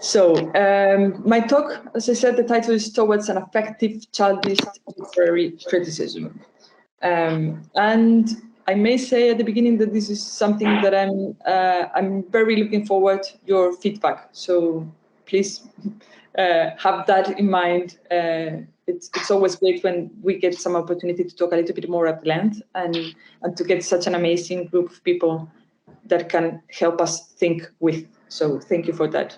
So my talk, as I said, the title is Towards an Affective Childist Literary Criticism. And I may say at the beginning that this is something that I'm very looking forward to your feedback. So please have that in mind. It's always great when we get some opportunity to talk a little bit more at length and to get such an amazing group of people that can help us think with. So thank you for that.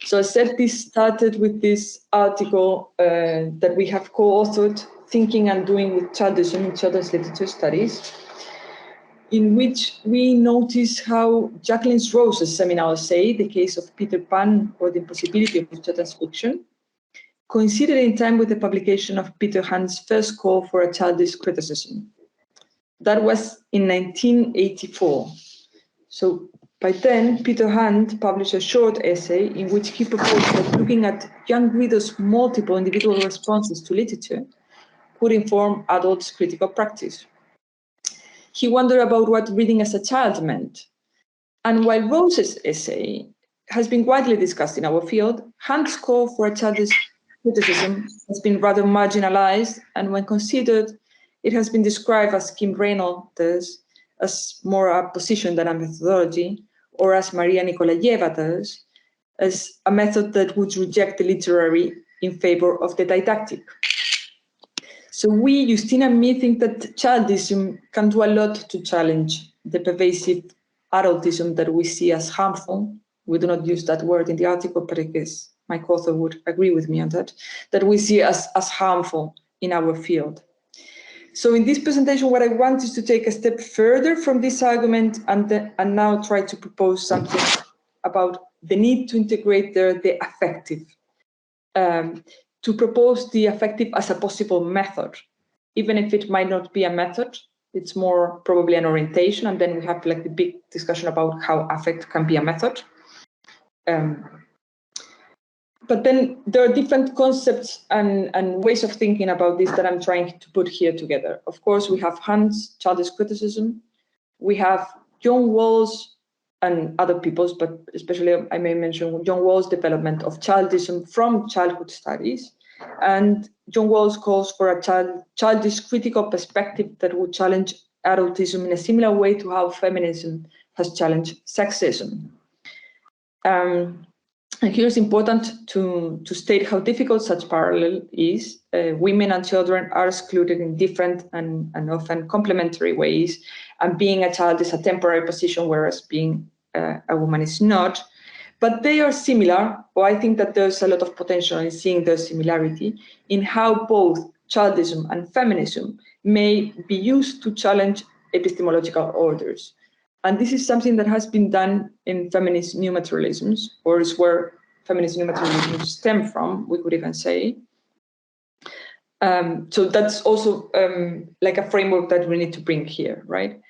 So I said this started with this article that we have co-authored, Thinking and Doing with Childism in Children's Literature Studies, in which we notice how Jacqueline Rose's seminal essay, The Case of Peter Pan or the Impossibility of Children's Fiction, coincided in time with the publication of Peter Hand's first call for a childish criticism. That was in 1984. So by then, Peter Hand published a short essay in which he proposed that looking at young readers' multiple individual responses to literature could inform adults' critical practice. He wondered about what reading as a child meant. And while Rose's essay has been widely discussed in our field, Hand's call for a childish criticism has been rather marginalized, and when considered, it has been described, as Kim Reynolds does, as more a position than a methodology, or as Maria Nikolayeva does, as a method that would reject the literary in favor of the didactic. So we, Justina and me, think that childism can do a lot to challenge the pervasive adultism that we see as harmful. We do not use that word in the article, but I guess my co-author would agree with me on that we see as harmful in our field. So in this presentation, what I want is to take a step further from this argument and now try to propose something about the need to integrate there the affective, to propose the affective as a possible method, even if it might not be a method, it's more probably an orientation, and then we have like the big discussion about how affect can be a method. But then there are different concepts and ways of thinking about this that I'm trying to put here together. Of course, we have Hand's childish criticism. We have John Wall's and other people's, but especially I may mention John Wall's development of childism from childhood studies. And John Wall's calls for a childish critical perspective that would challenge adultism in a similar way to how feminism has challenged sexism. And here it's important to state how difficult such parallel is. Women and children are excluded in different and often complementary ways, and being a child is a temporary position, whereas being a woman is not. But they are similar, or I think that there's a lot of potential in seeing their similarity in how both childism and feminism may be used to challenge epistemological orders. And this is something that has been done in feminist new materialisms, or is where feminist new materialisms stem from, we could even say. So that's also like a framework that we need to bring here, right?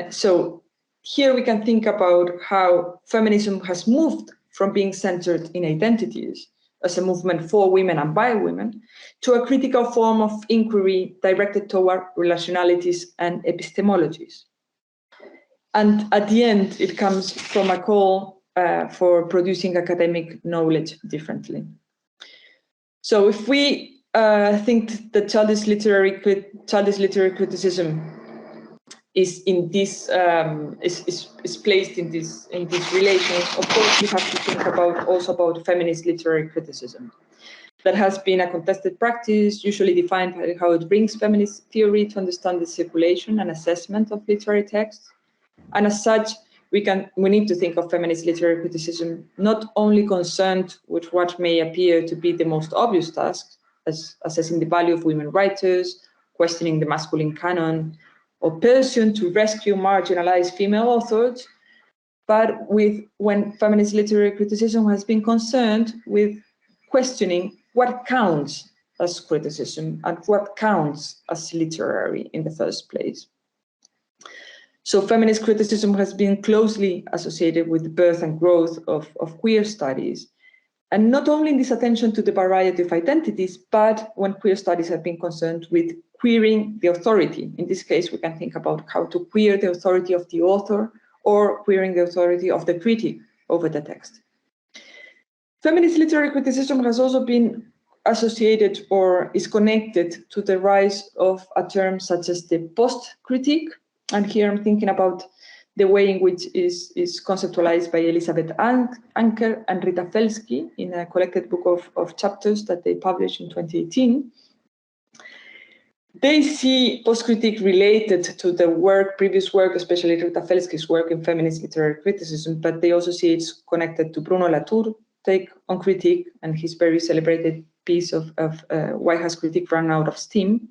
So here we can think about how feminism has moved from being centered in identities as a movement for women and by women to a critical form of inquiry directed toward relationalities and epistemologies. And at the end, it comes from a call for producing academic knowledge differently. So if we think that childish literary criticism is in this is placed in this relations, of course we have to think also about feminist literary criticism. That has been a contested practice, usually defined by how it brings feminist theory to understand the circulation and assessment of literary texts. And as such, we need to think of feminist literary criticism not only concerned with what may appear to be the most obvious tasks, as assessing the value of women writers, questioning the masculine canon, or pursuing to rescue marginalized female authors, but when feminist literary criticism has been concerned with questioning what counts as criticism and what counts as literary in the first place. So feminist criticism has been closely associated with the birth and growth of queer studies. And not only in this attention to the variety of identities, but when queer studies have been concerned with queering the authority. In this case, we can think about how to queer the authority of the author or queering the authority of the critic over the text. Feminist literary criticism has also been associated or is connected to the rise of a term such as the post-critique. And here I'm thinking about the way in which is conceptualized by Elizabeth Anker and Rita Felsky in a collected book of chapters that they published in 2018. They see post-critique related to the previous work, especially Rita Felsky's work in feminist literary criticism, but they also see it's connected to Bruno Latour's take on critique and his very celebrated piece of Why Has Critique Run Out of Steam?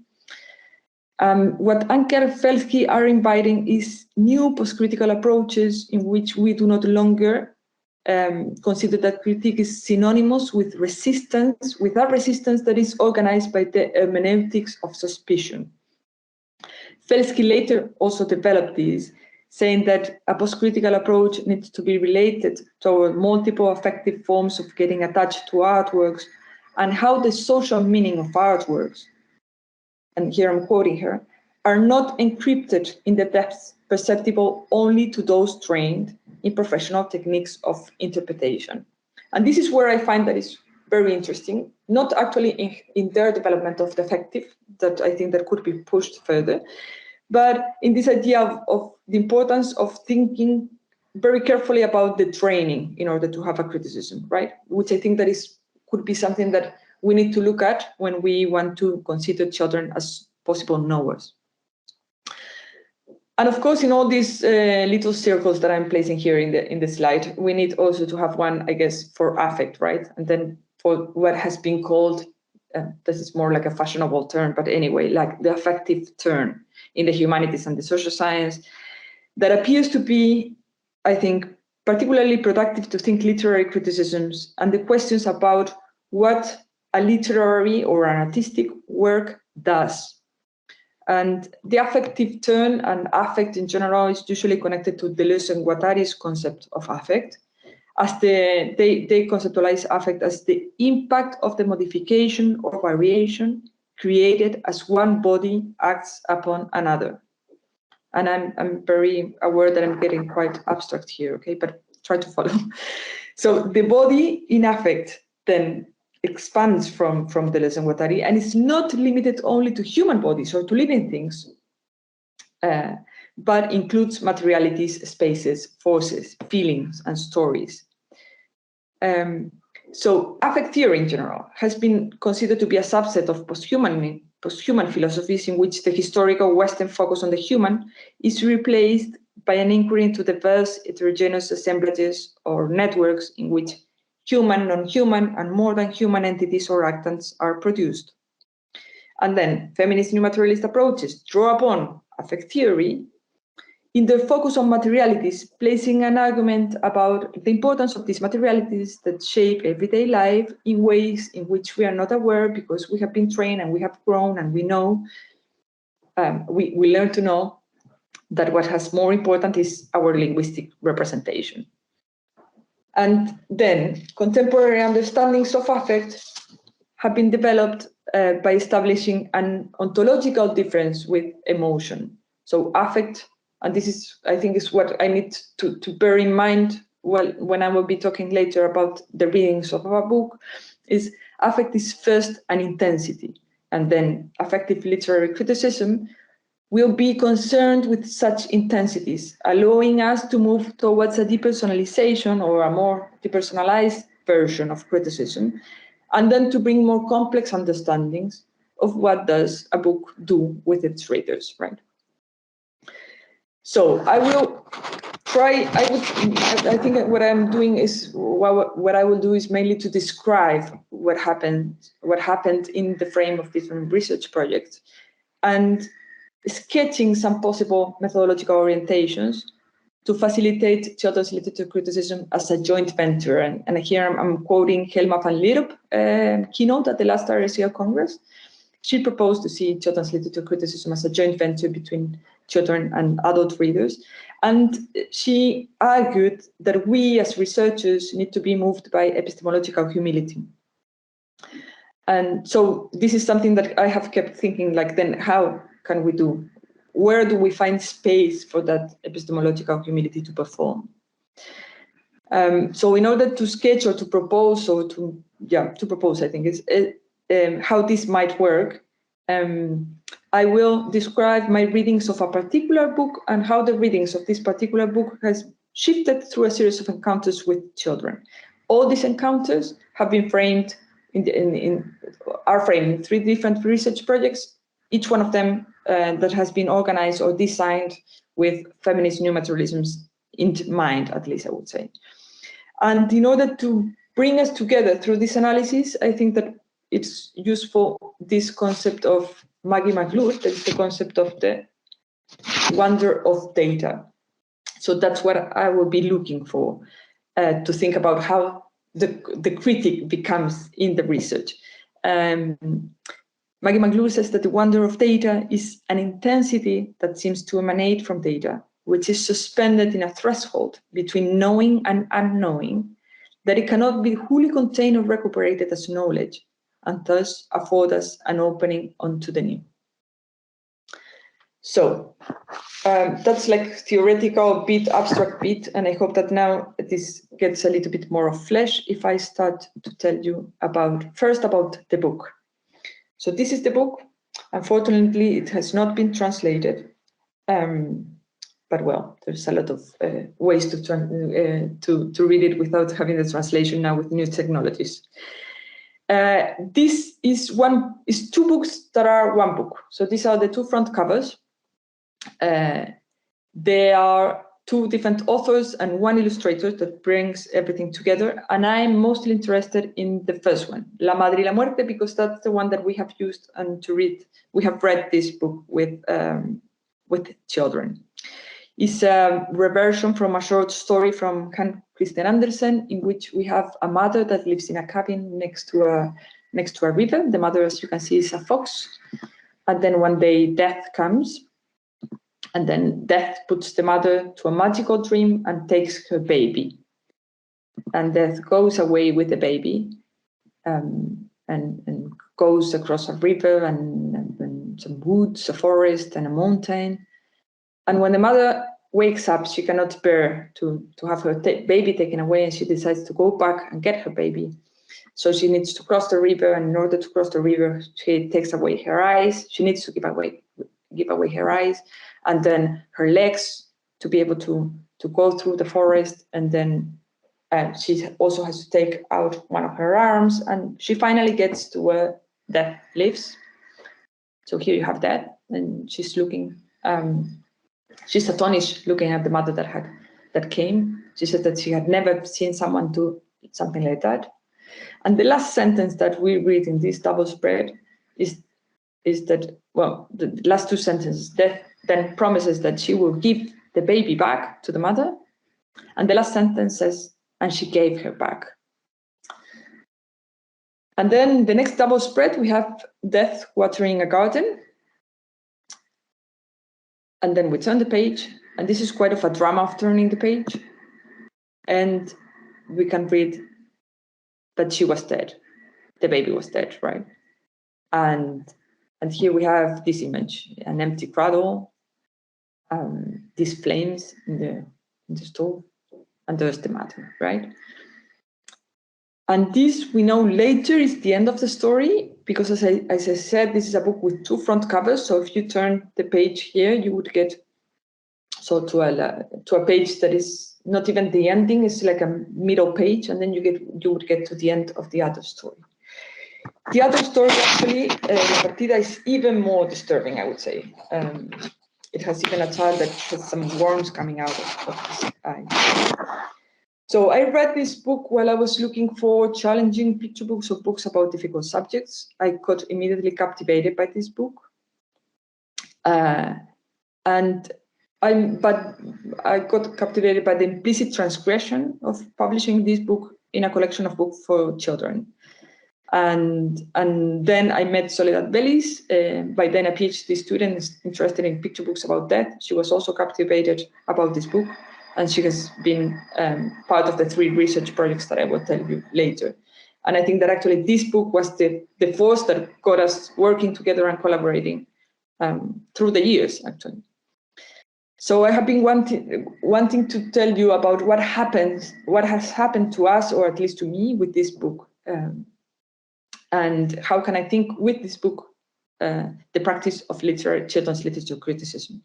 What Anker Felsky are inviting is new post-critical approaches in which we do not longer consider that critique is synonymous with resistance, without resistance that is organized by the hermeneutics of suspicion. Felsky later also developed this, saying that a post-critical approach needs to be related to multiple affective forms of getting attached to artworks and how the social meaning of artworks, and here I'm quoting her, are not encrypted in the depths perceptible only to those trained in professional techniques of interpretation. And this is where I find that is very interesting, not actually in their development of the affective, that I think that could be pushed further, but in this idea of the importance of thinking very carefully about the training in order to have a criticism, right? Which I think that could be something that we need to look at when we want to consider children as possible knowers. And of course, in all these little circles that I'm placing here in the slide, we need also to have one, I guess, for affect, right? And then for what has been called, this is more like a fashionable term, but anyway, like the affective turn in the humanities and the social science that appears to be, I think, particularly productive to think literary criticisms and the questions about what a literary or an artistic work does. And the affective turn and affect in general is usually connected to Deleuze and Guattari's concept of affect, as they conceptualize affect as the impact of the modification or variation created as one body acts upon another. And I'm very aware that I'm getting quite abstract here, okay, but try to follow. So the body in affect then expands from Deleuze and Guattari, and it's not limited only to human bodies or to living things, but includes materialities, spaces, forces, feelings, and stories. So affect theory in general has been considered to be a subset of post-human philosophies in which the historical Western focus on the human is replaced by an inquiry into diverse heterogeneous assemblages or networks in which human, non-human, and more than human entities or actants are produced. And then feminist new materialist approaches draw upon affect theory in their focus on materialities, placing an argument about the importance of these materialities that shape everyday life in ways in which we are not aware because we have been trained and we have grown and we know, we learn to know that what has more important is our linguistic representation. And then contemporary understandings of affect have been developed by establishing an ontological difference with emotion. So affect, and this is, I think, is what I need to bear in mind when I will be talking later about the readings of our book, is affect is first an intensity, and then affective literary criticism will be concerned with such intensities, allowing us to move towards a depersonalization or a more depersonalized version of criticism, and then to bring more complex understandings of what does a book do with its readers, right? So I will try, I think what I'm doing is, what I will do is mainly to describe what happened in the frame of different research projects, and sketching some possible methodological orientations to facilitate children's literature criticism as a joint venture. And here I'm quoting Helma van Lierop keynote at the last RSCL Congress. She proposed to see children's literature criticism as a joint venture between children and adult readers. And she argued that we as researchers need to be moved by epistemological humility. And so this is something that I have kept thinking, like, then how can we do? Where do we find space for that epistemological humility to perform? So in order to sketch or to propose, or to propose, I think is how this might work. I will describe my readings of a particular book and how the readings of this particular book has shifted through a series of encounters with children. All these encounters have been framed are framed in 3 different research projects, each one of them that has been organized or designed with feminist new materialisms in mind, at least I would say. And in order to bring us together through this analysis, I think that it's useful, this concept of Maggie MacLure, that is the concept of the wonder of data. So that's what I will be looking for, to think about how the critic becomes in the research. Maggie MacLure says that the wonder of data is an intensity that seems to emanate from data, which is suspended in a threshold between knowing and unknowing, that it cannot be wholly contained or recuperated as knowledge, and thus afford us an opening onto the new. So that's like theoretical bit, abstract bit, and I hope that now this gets a little bit more of flesh if I start to tell you first about the book. So this is the book. Unfortunately, it has not been translated, but well, there's a lot of ways to read it without having the translation now with new technologies. This is 2 books that are 1 book. So these are the 2 front covers. They are 2 different authors and 1 illustrator that brings everything together. And I'm mostly interested in the first one, La Madre y la Muerte, because that's the one that we have used and to read. We have read this book with children. It's a reversion from a short story from Hans Christian Andersen, in which we have a mother that lives in a cabin next to a river. The mother, as you can see, is a fox. And then one day death comes. And then death puts the mother to a magical dream and takes her baby. And death goes away with the baby and goes across a river and some woods, a forest and a mountain. And when the mother wakes up, she cannot bear to have her baby taken away, and she decides to go back and get her baby. So she needs to cross the river, and in order to cross the river, she takes away her eyes. She needs to give away her eyes, and then her legs to be able to go through the forest, and then she also has to take out one of her arms, and she finally gets to where death lives. So here you have that, and she's looking. She's astonished looking at the mother that came. She said that she had never seen someone do something like that. And the last sentence that we read in this double spread is that, well, the last 2 sentences, death then promises that she will give the baby back to the mother. And the last sentence says, and she gave her back. And then the next double spread, we have death watering a garden. And then we turn the page, and this is quite of a drama of turning the page. And we can read that she was dead. The baby was dead, right? And here we have this image, an empty cradle, these flames in the stove, and there's the mother, right? And this, we know later, is the end of the story, because as I said, this is a book with 2 front covers. So if you turn the page here, you would get to a page that is not even the ending, it's like a middle page, and then you would get to the end of the other story. The other story, actually, La Partida, is even more disturbing, I would say. It has even a child that has some worms coming out of his eye. So I read this book while I was looking for challenging picture books or books about difficult subjects. I got immediately captivated by this book. But I got captivated by the implicit transgression of publishing this book in a collection of books for children. And then I met Soledad Vélez, by then a PhD student interested in picture books about death. She was also captivated about this book, and she has been part of the 3 research projects that I will tell you later. And I think that actually this book was the force that got us working together and collaborating through the years, actually. So I have been wanting to tell you about what has happened to us, or at least to me, with this book, and how can I think with this book the practice of children's literature criticism.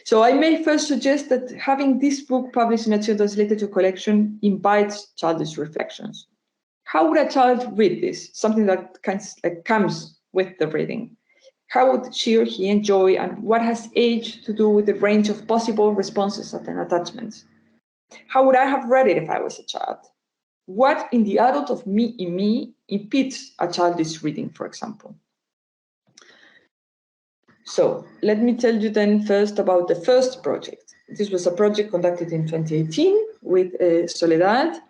So I may first suggest that having this book published in a children's literature collection invites childish reflections. How would a child read this? Something that comes with the reading. How would she or he enjoy, and what has age to do with the range of possible responses and attachments? How would I have read it if I was a child? What in the adult of me impedes a childish reading, for example? So let me tell you then first about the first project. This was a project conducted in 2018 with Soledad.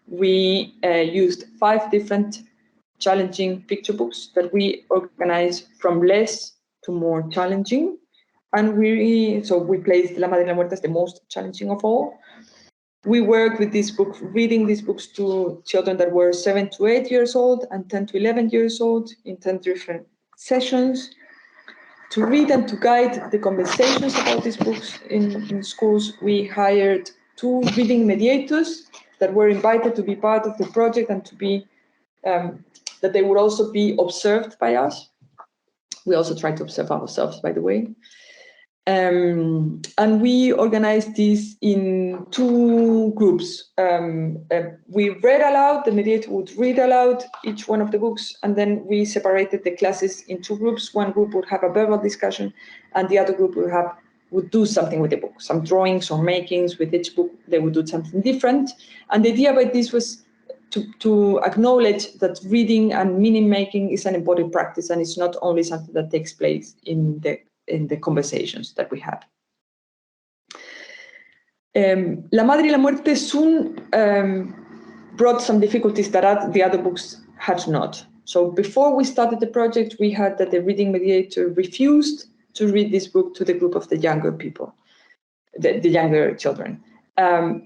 We used 5 different challenging picture books that we organized from less to more challenging. And we placed La Madre y la Muerte as the most challenging of all. We worked with this book, reading these books to children that were 7 to 8 years old and 10 to 11 years old in 10 different sessions. To read and to guide the conversations about these books in schools, we hired 2 reading mediators that were invited to be part of the project and to be that they would also be observed by us. We also tried to observe ourselves, by the way. And we organized this in 2 groups. We read aloud, the mediator would read aloud each one of the books, and then we separated the classes in 2 groups. One group would have a verbal discussion, and the other group would do something with the book, some drawings or makings with each book. They would do something different. And the idea by this was to acknowledge that reading and meaning making is an embodied practice, and it's not only something that takes place in the conversations that we have. La Madre y la Muerte soon brought some difficulties that the other books had not. So before we started the project, we had that the reading mediator refused to read this book to the group of the younger people, the younger children.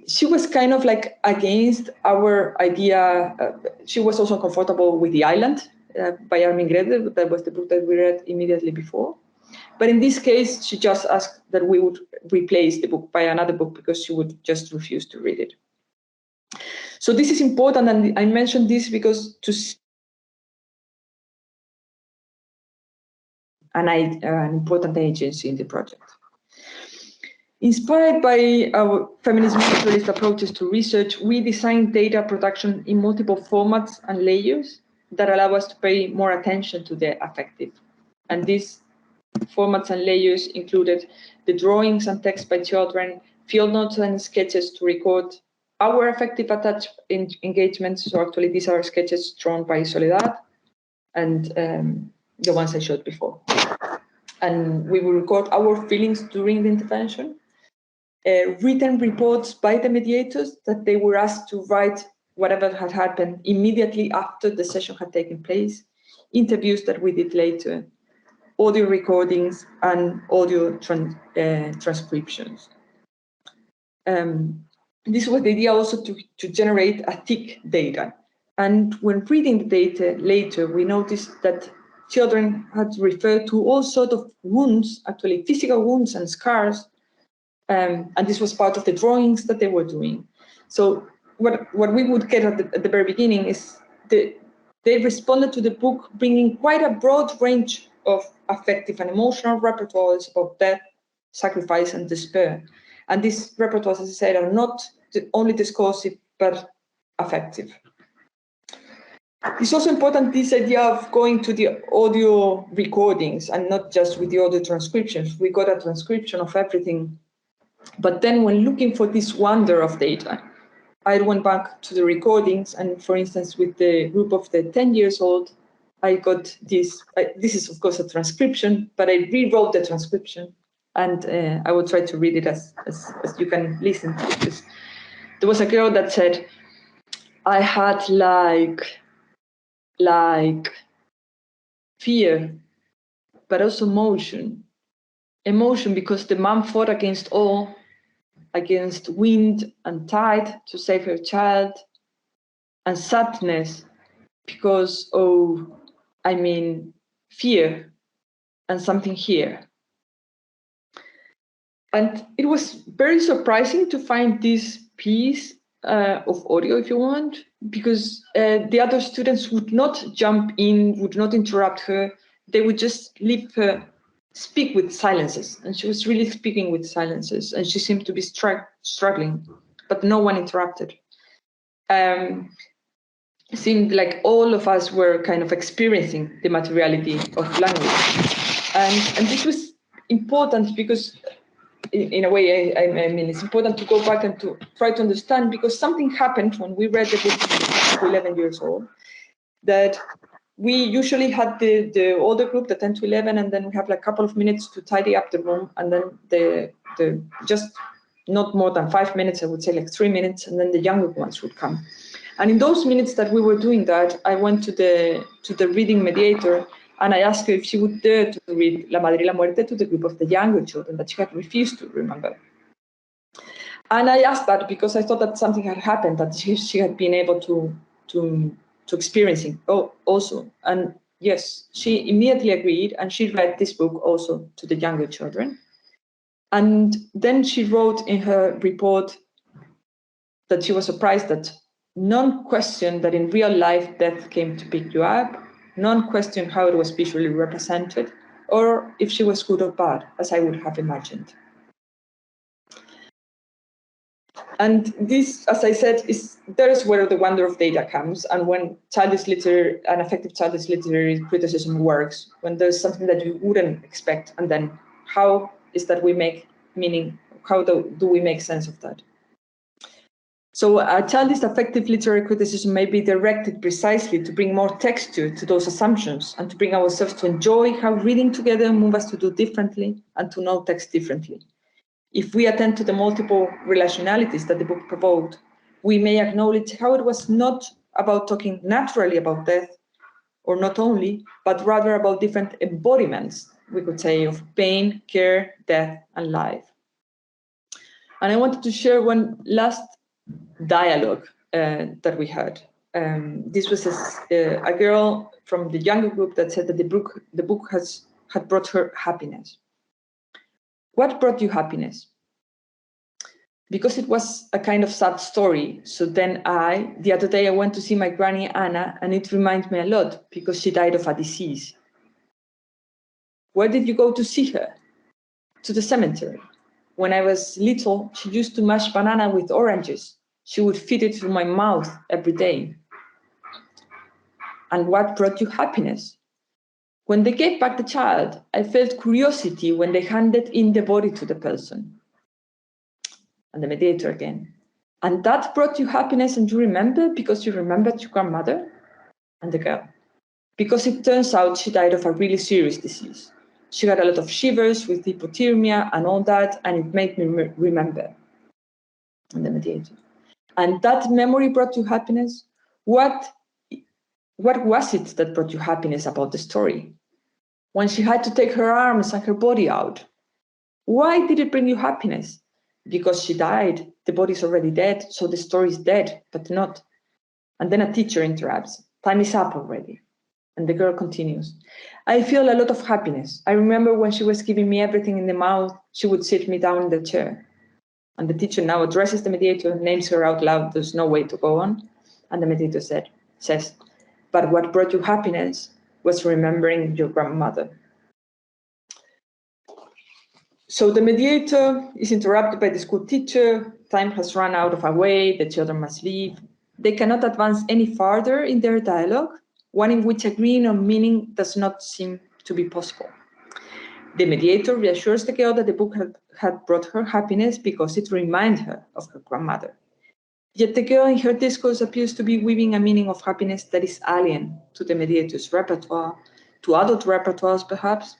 She was kind of like against our idea. She was also uncomfortable with The Island by Armin Grede. That was the book that we read immediately before. But in this case, she just asked that we would replace the book by another book because she would just refuse to read it. So this is important, and I mentioned this because an important agency in the project. Inspired by our feminist materialist approaches to research, we designed data production in multiple formats and layers that allow us to pay more attention to the affective. And these formats and layers included the drawings and text by children, field notes and sketches to record our affective attached engagements. So actually these are sketches drawn by Soledad and the ones I showed before. And we will record our feelings during the intervention. Written reports by the mediators that they were asked to write whatever had happened immediately after the session had taken place, interviews that we did later, audio recordings, and audio transcriptions. This was the idea also to generate a thick data. And when reading the data later, we noticed that children had referred to all sorts of wounds, actually physical wounds and scars, and this was part of the drawings that they were doing. So what we would get at the very beginning is they responded to the book bringing quite a broad range of affective and emotional repertoires about death, sacrifice, and despair. And these repertoires, as I said, are not only discursive, but affective. It's also important, this idea of going to the audio recordings and not just with the audio transcriptions. We got a transcription of everything. But then when looking for this wonder of data, I went back to the recordings, and for instance, with the group of the 10 years old, I got this. This is, of course, a transcription, but I rewrote the transcription, and I will try to read it as you can listen to this. There was a girl that said, I had like fear, but also emotion because the mom fought against wind and tide to save her child, and sadness because, fear and something here. And it was very surprising to find this piece of audio, if you want, because the other students would not jump in, would not interrupt her. They would just leave her speak with silences. And she was really speaking with silences. And she seemed to be struggling, but no one interrupted. It seemed like all of us were kind of experiencing the materiality of language. And this was important because in a way, I mean, it's important to go back and to try to understand, because something happened when we read the book to 11 years old, that we usually had the older group, the 10 to 11, and then we have like a couple of minutes to tidy up the room, and then the just not more than 5 minutes, I would say like 3 minutes, and then the younger ones would come. And in those minutes that we were doing that, I went to the reading mediator, and I asked her if she would dare to read La Madre y la Muerte to the group of the younger children that she had refused to remember. And I asked that because I thought that something had happened, that she had been able to experiencing also. And yes, she immediately agreed, and she read this book also to the younger children. And then she wrote in her report that she was surprised that none questioned that in real life death came to pick you up. None questioned how it was visually represented, or if she was good or bad, as I would have imagined. And this, as I said, there is where the wonder of data comes, and when childist literature and affective childist literary criticism works, when there's something that you wouldn't expect, and then how is that we make meaning, how do we make sense of that? So a childist affective literary criticism may be directed precisely to bring more texture to those assumptions and to bring ourselves to enjoy how reading together moves us to do differently and to know text differently. If we attend to the multiple relationalities that the book provoked, we may acknowledge how it was not about talking naturally about death, or not only, but rather about different embodiments, we could say, of pain, care, death, and life. And I wanted to share one last dialogue that we had. This was a girl from the younger group that said that the book had brought her happiness. What brought you happiness? Because it was a kind of sad story. So then the other day I went to see my granny Anna, and it reminds me a lot because she died of a disease. Where did you go to see her? To the cemetery. When I was little, she used to mash banana with oranges. She would feed it through my mouth every day. And what brought you happiness? When they gave back the child, I felt curiosity when they handed in the body to the person. And the mediator again. And that brought you happiness, and you remember because you remembered your grandmother? And the girl. Because it turns out she died of a really serious disease. She had a lot of shivers with hypothermia and all that, and it made me remember. And the mediator. And that memory brought you happiness? What was it that brought you happiness about the story? When she had to take her arms and her body out. Why did it bring you happiness? Because she died. The body's already dead, so the story is dead, but not. And then a teacher interrupts. Time is up already. And the girl continues. I feel a lot of happiness. I remember when she was giving me everything in the mouth, she would sit me down in the chair. And the teacher now addresses the mediator, names her out loud. There's no way to go on. And the mediator says, but what brought you happiness was remembering your grandmother. So the mediator is interrupted by the school teacher. Time has run out of our way. The children must leave. They cannot advance any farther in their dialogue, one in which agreeing on meaning does not seem to be possible. The mediator reassures the girl that the book had brought her happiness because it reminded her of her grandmother. Yet the girl in her discourse appears to be weaving a meaning of happiness that is alien to the mediator's repertoire, to adult repertoires perhaps,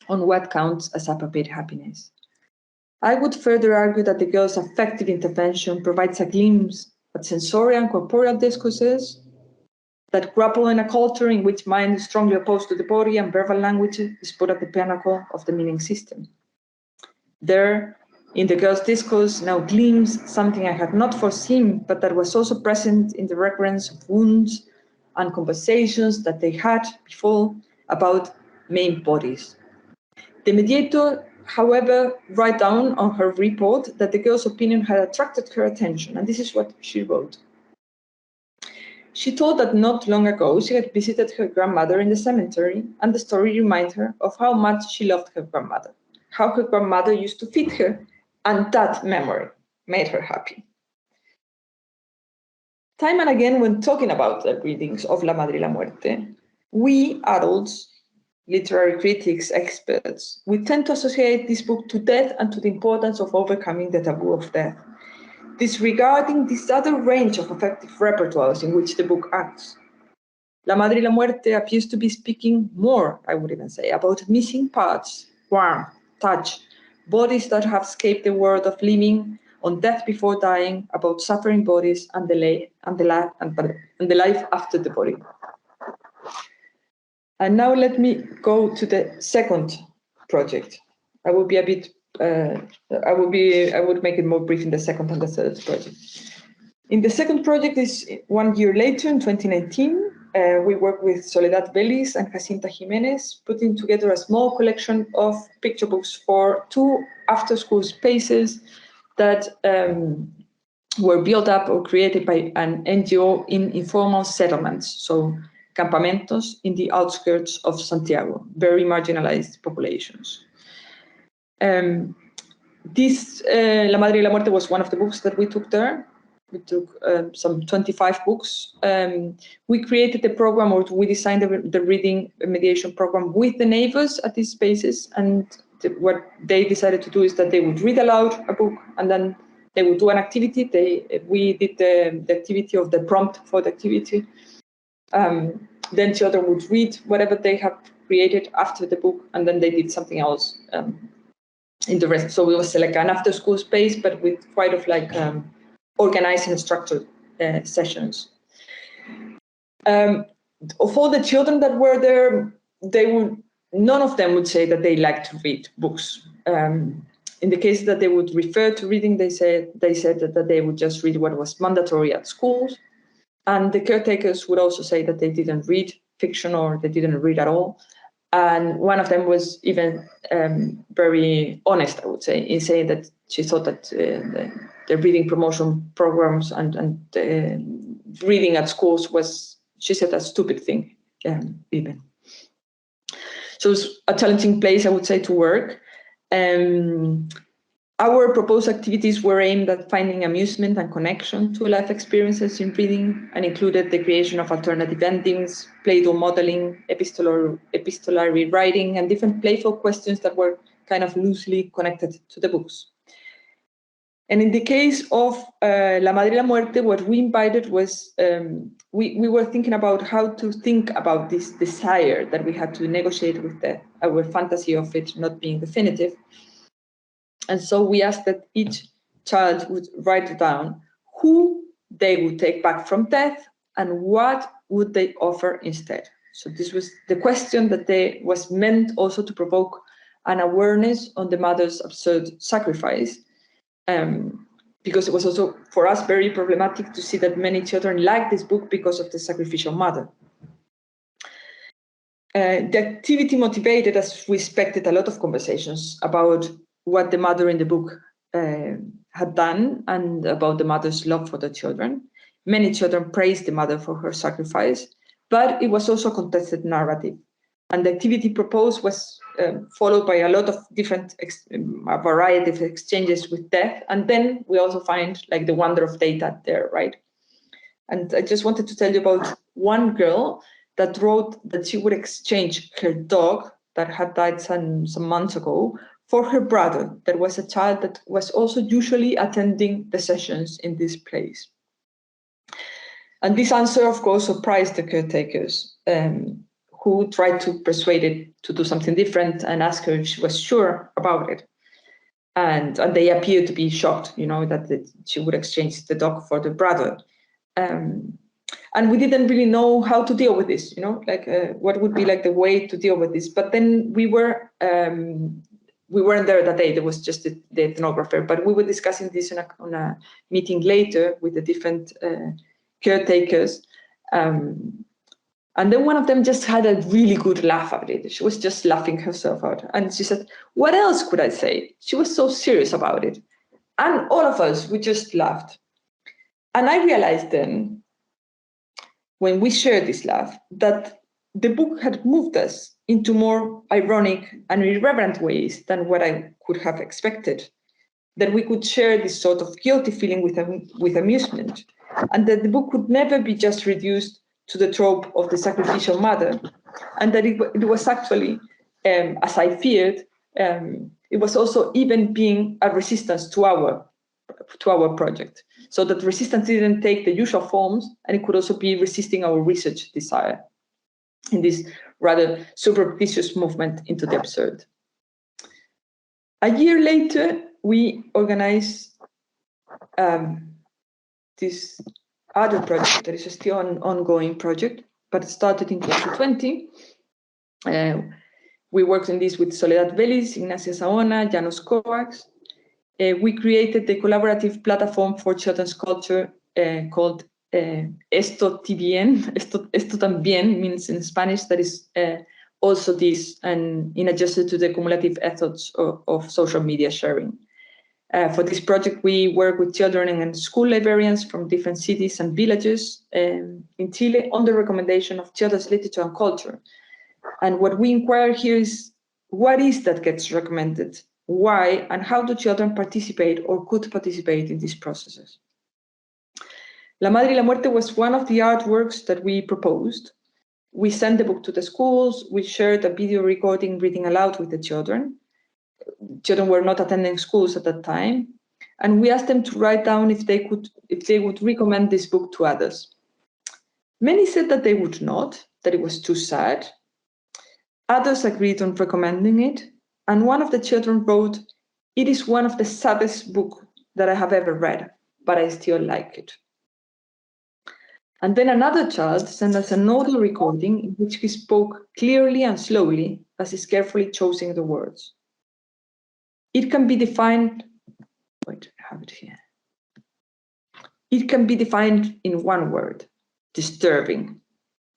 on what counts as appropriate happiness. I would further argue that the girl's affective intervention provides a glimpse at sensorial and corporeal discourses that grapple in a culture in which mind is strongly opposed to the body and verbal language is put at the pinnacle of the meaning system. There, in the girl's discourse, now gleams something I had not foreseen, but that was also present in the recurrence of wounds and conversations that they had before about main bodies. The mediator however, write down on her report that the girl's opinion had attracted her attention, and this is what she wrote. She told that not long ago she had visited her grandmother in the cemetery, and the story reminded her of how much she loved her grandmother, how her grandmother used to feed her, and that memory made her happy. Time and again, when talking about the readings of La Madre y la Muerte, we adults, literary critics, experts, we tend to associate this book to death and to the importance of overcoming the taboo of death, disregarding this other range of affective repertoires in which the book acts. La Madre y la Muerte appears to be speaking more, I would even say, about missing parts, warmth, touch, bodies that have escaped the world of living, on death before dying, about suffering bodies and the life after the body. And now let me go to the second project. I will be a bit. I would make it more brief in the second and the third project. In the second project is 1 year later, in 2019. We work with Soledad Vélez and Jacinta Jiménez, putting together a small collection of picture books for 2 after-school spaces that were built up or created by an NGO in informal settlements, so campamentos in the outskirts of Santiago, very marginalized populations. This La Madre y la Muerte was one of the books that we took there. We took some 25 books. We created the program, or we designed the reading mediation program with the neighbors at these spaces. And what they decided to do is that they would read aloud a book, and then they would do an activity. We did the activity of the prompt for the activity. Then children would read whatever they have created after the book, and then they did something else in the rest. So it was like an after-school space, but with quite of like organized and structured sessions. Of all the children that were there, none of them would say that they liked to read books. In the case that they would refer to reading, they said that they would just read what was mandatory at schools. And the caretakers would also say that they didn't read fiction, or they didn't read at all. And one of them was even very honest, I would say, in saying that she thought that the reading promotion programs and reading at schools was, she said, a stupid thing, even. So it's a challenging place, I would say, to work. Our proposed activities were aimed at finding amusement and connection to life experiences in reading, and included the creation of alternative endings, Play-Doh modeling, epistolary writing, and different playful questions that were kind of loosely connected to the books. And in the case of La Madre y la Muerte, what we invited was, we were thinking about how to think about this desire that we had to negotiate with death, our fantasy of it not being definitive. And so we asked that each child would write down who they would take back from death and what would they offer instead. So this was the question that was meant also to provoke an awareness on the mother's absurd sacrifice, because it was also for us very problematic to see that many children liked this book because of the sacrificial mother. The activity motivated, as we expected, a lot of conversations about what the mother in the book had done and about the mother's love for the children. Many children praised the mother for her sacrifice, but it was also a contested narrative. And the activity proposed was followed by a lot of different, a variety of exchanges with death. And then we also find like the wonder of data there, right? And I just wanted to tell you about one girl that wrote that she would exchange her dog that had died some months ago for her brother, that was a child that was also usually attending the sessions in this place. And this answer, of course, surprised the caretakers, who tried to persuade it to do something different and ask her if she was sure about it. And they appeared to be shocked, you know, that she would exchange the dog for the brother. And we didn't really know how to deal with this, you know, like what would be like the way to deal with this. But then we weren't there that day. There was just the ethnographer, but we were discussing this on a meeting later with the different caretakers. And then one of them just had a really good laugh at it. She was just laughing herself out. And she said, what else could I say? She was so serious about it. And all of us, we just laughed. And I realized then, when we shared this laugh, that the book had moved us into more ironic and irreverent ways than what I could have expected. That we could share this sort of guilty feeling with amusement, and that the book could never be just reduced to the trope of the sacrificial mother, and that it was actually, as I feared, it was also even being a resistance to our project. So that resistance didn't take the usual forms, and it could also be resisting our research desire in this rather surreptitious movement into the absurd. A year later, we organized this other project that is still an ongoing project, but it started in 2020. We worked on this with Soledad Vélez, Ignacia Saona, Janos Kovacs. We created the collaborative platform for children's culture called Esto también means in Spanish, that is also this, and in adjusted to the cumulative ethods of social media sharing. For this project, we work with children and school librarians from different cities and villages in Chile on the recommendation of children's literature and culture. And what we inquire here is, what is that gets recommended? Why and how do children participate or could participate in these processes? La Madre y la Muerte was one of the artworks that we proposed. We sent the book to the schools. We shared a video recording reading aloud with the children. Children were not attending schools at that time. And we asked them to write down if they would recommend this book to others. Many said that they would not, that it was too sad. Others agreed on recommending it. And one of the children wrote, "It is one of the saddest books that I have ever read, but I still like it." And then another child sent us an audio recording in which he spoke clearly and slowly as he's carefully choosing the words. It can be defined, wait, I have it here. It can be defined in one word, disturbing.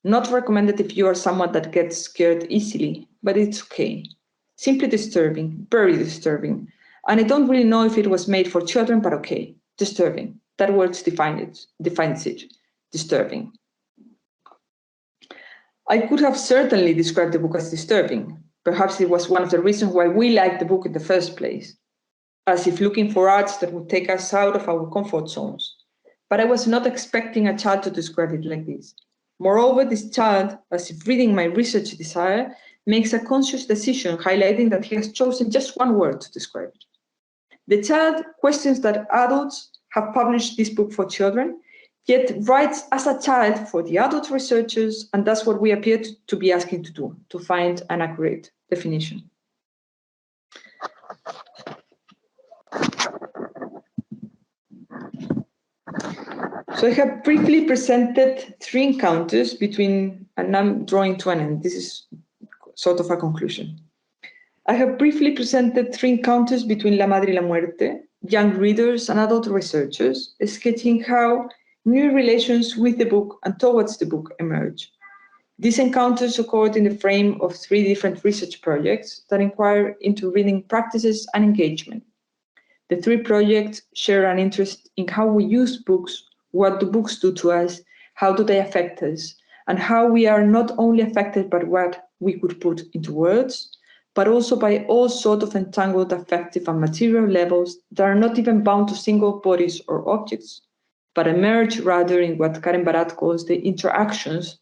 Not recommended if you are someone that gets scared easily, but it's okay. Simply disturbing, very disturbing. And I don't really know if it was made for children, but okay, disturbing. That word defines it. Disturbing. I could have certainly described the book as disturbing. Perhaps it was one of the reasons why we liked the book in the first place, as if looking for arts that would take us out of our comfort zones. But I was not expecting a child to describe it like this. Moreover, this child, as if reading my research desire, makes a conscious decision highlighting that he has chosen just one word to describe it. The child questions that adults have published this book for children, yet writes as a child for the adult researchers, and that's what we appear to be asking to do, to find an accurate definition. So I have briefly presented 3 encounters between, and I'm drawing to an end, this is sort of a conclusion. I have briefly presented 3 encounters between La Madre y la Muerte, young readers and adult researchers, sketching how new relations with the book and towards the book emerge. These encounters occurred in the frame of 3 different research projects that inquire into reading practices and engagement. The 3 projects share an interest in how we use books, what do books do to us, how do they affect us, and how we are not only affected by what we could put into words, but also by all sorts of entangled affective and material levels that are not even bound to single bodies or objects, but emerge rather in what Karen Barat calls the interactions,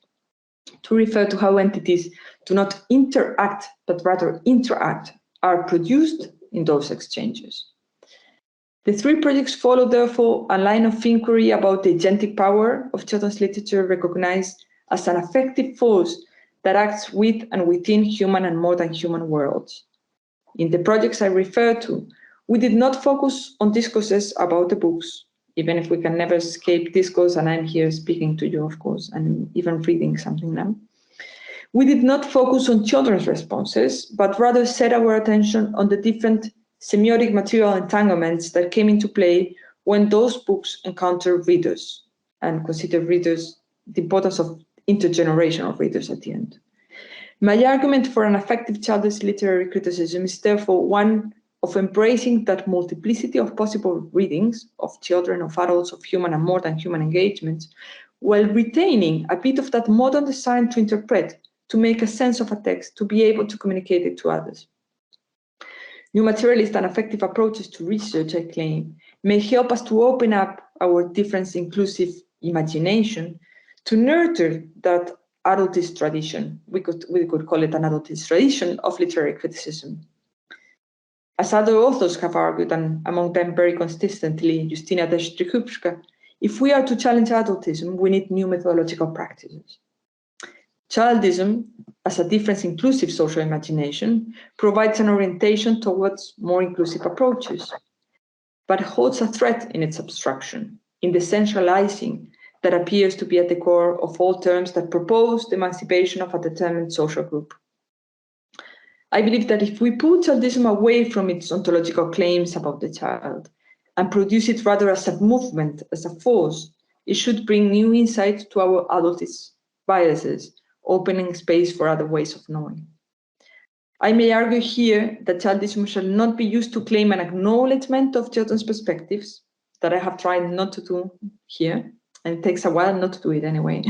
to refer to how entities do not interact, but rather interact, are produced in those exchanges. The 3 projects follow, therefore, a line of inquiry about the agentic power of children's literature recognized as an affective force that acts with and within human and more than human worlds. In the projects I refer to, we did not focus on discourses about the books, even if we can never escape discourse, and I'm here speaking to you, of course, and even reading something now. We did not focus on children's responses, but rather set our attention on the different semiotic material entanglements that came into play when those books encounter readers, and consider readers, the importance of intergenerational readers at the end. My argument for an affective childist literary criticism is therefore one of embracing that multiplicity of possible readings of children, of adults, of human and more than human engagements, while retaining a bit of that modern design to interpret, to make a sense of a text, to be able to communicate it to others. New materialist and affective approaches to research, I claim, may help us to open up our difference-inclusive imagination, to nurture that adultist tradition, we could call it an adultist tradition of literary criticism. As other authors have argued, and among them very consistently, Justyna Deszczykówska, if we are to challenge adultism, we need new methodological practices. Childism, as a difference-inclusive social imagination, provides an orientation towards more inclusive approaches, but holds a threat in its abstraction, in the centralizing that appears to be at the core of all terms that propose the emancipation of a determined social group. I believe that if we pull childism away from its ontological claims about the child and produce it rather as a movement, as a force, it should bring new insight to our adultist biases, opening space for other ways of knowing. I may argue here that childism shall not be used to claim an acknowledgement of children's perspectives, that I have tried not to do here, and it takes a while not to do it anyway.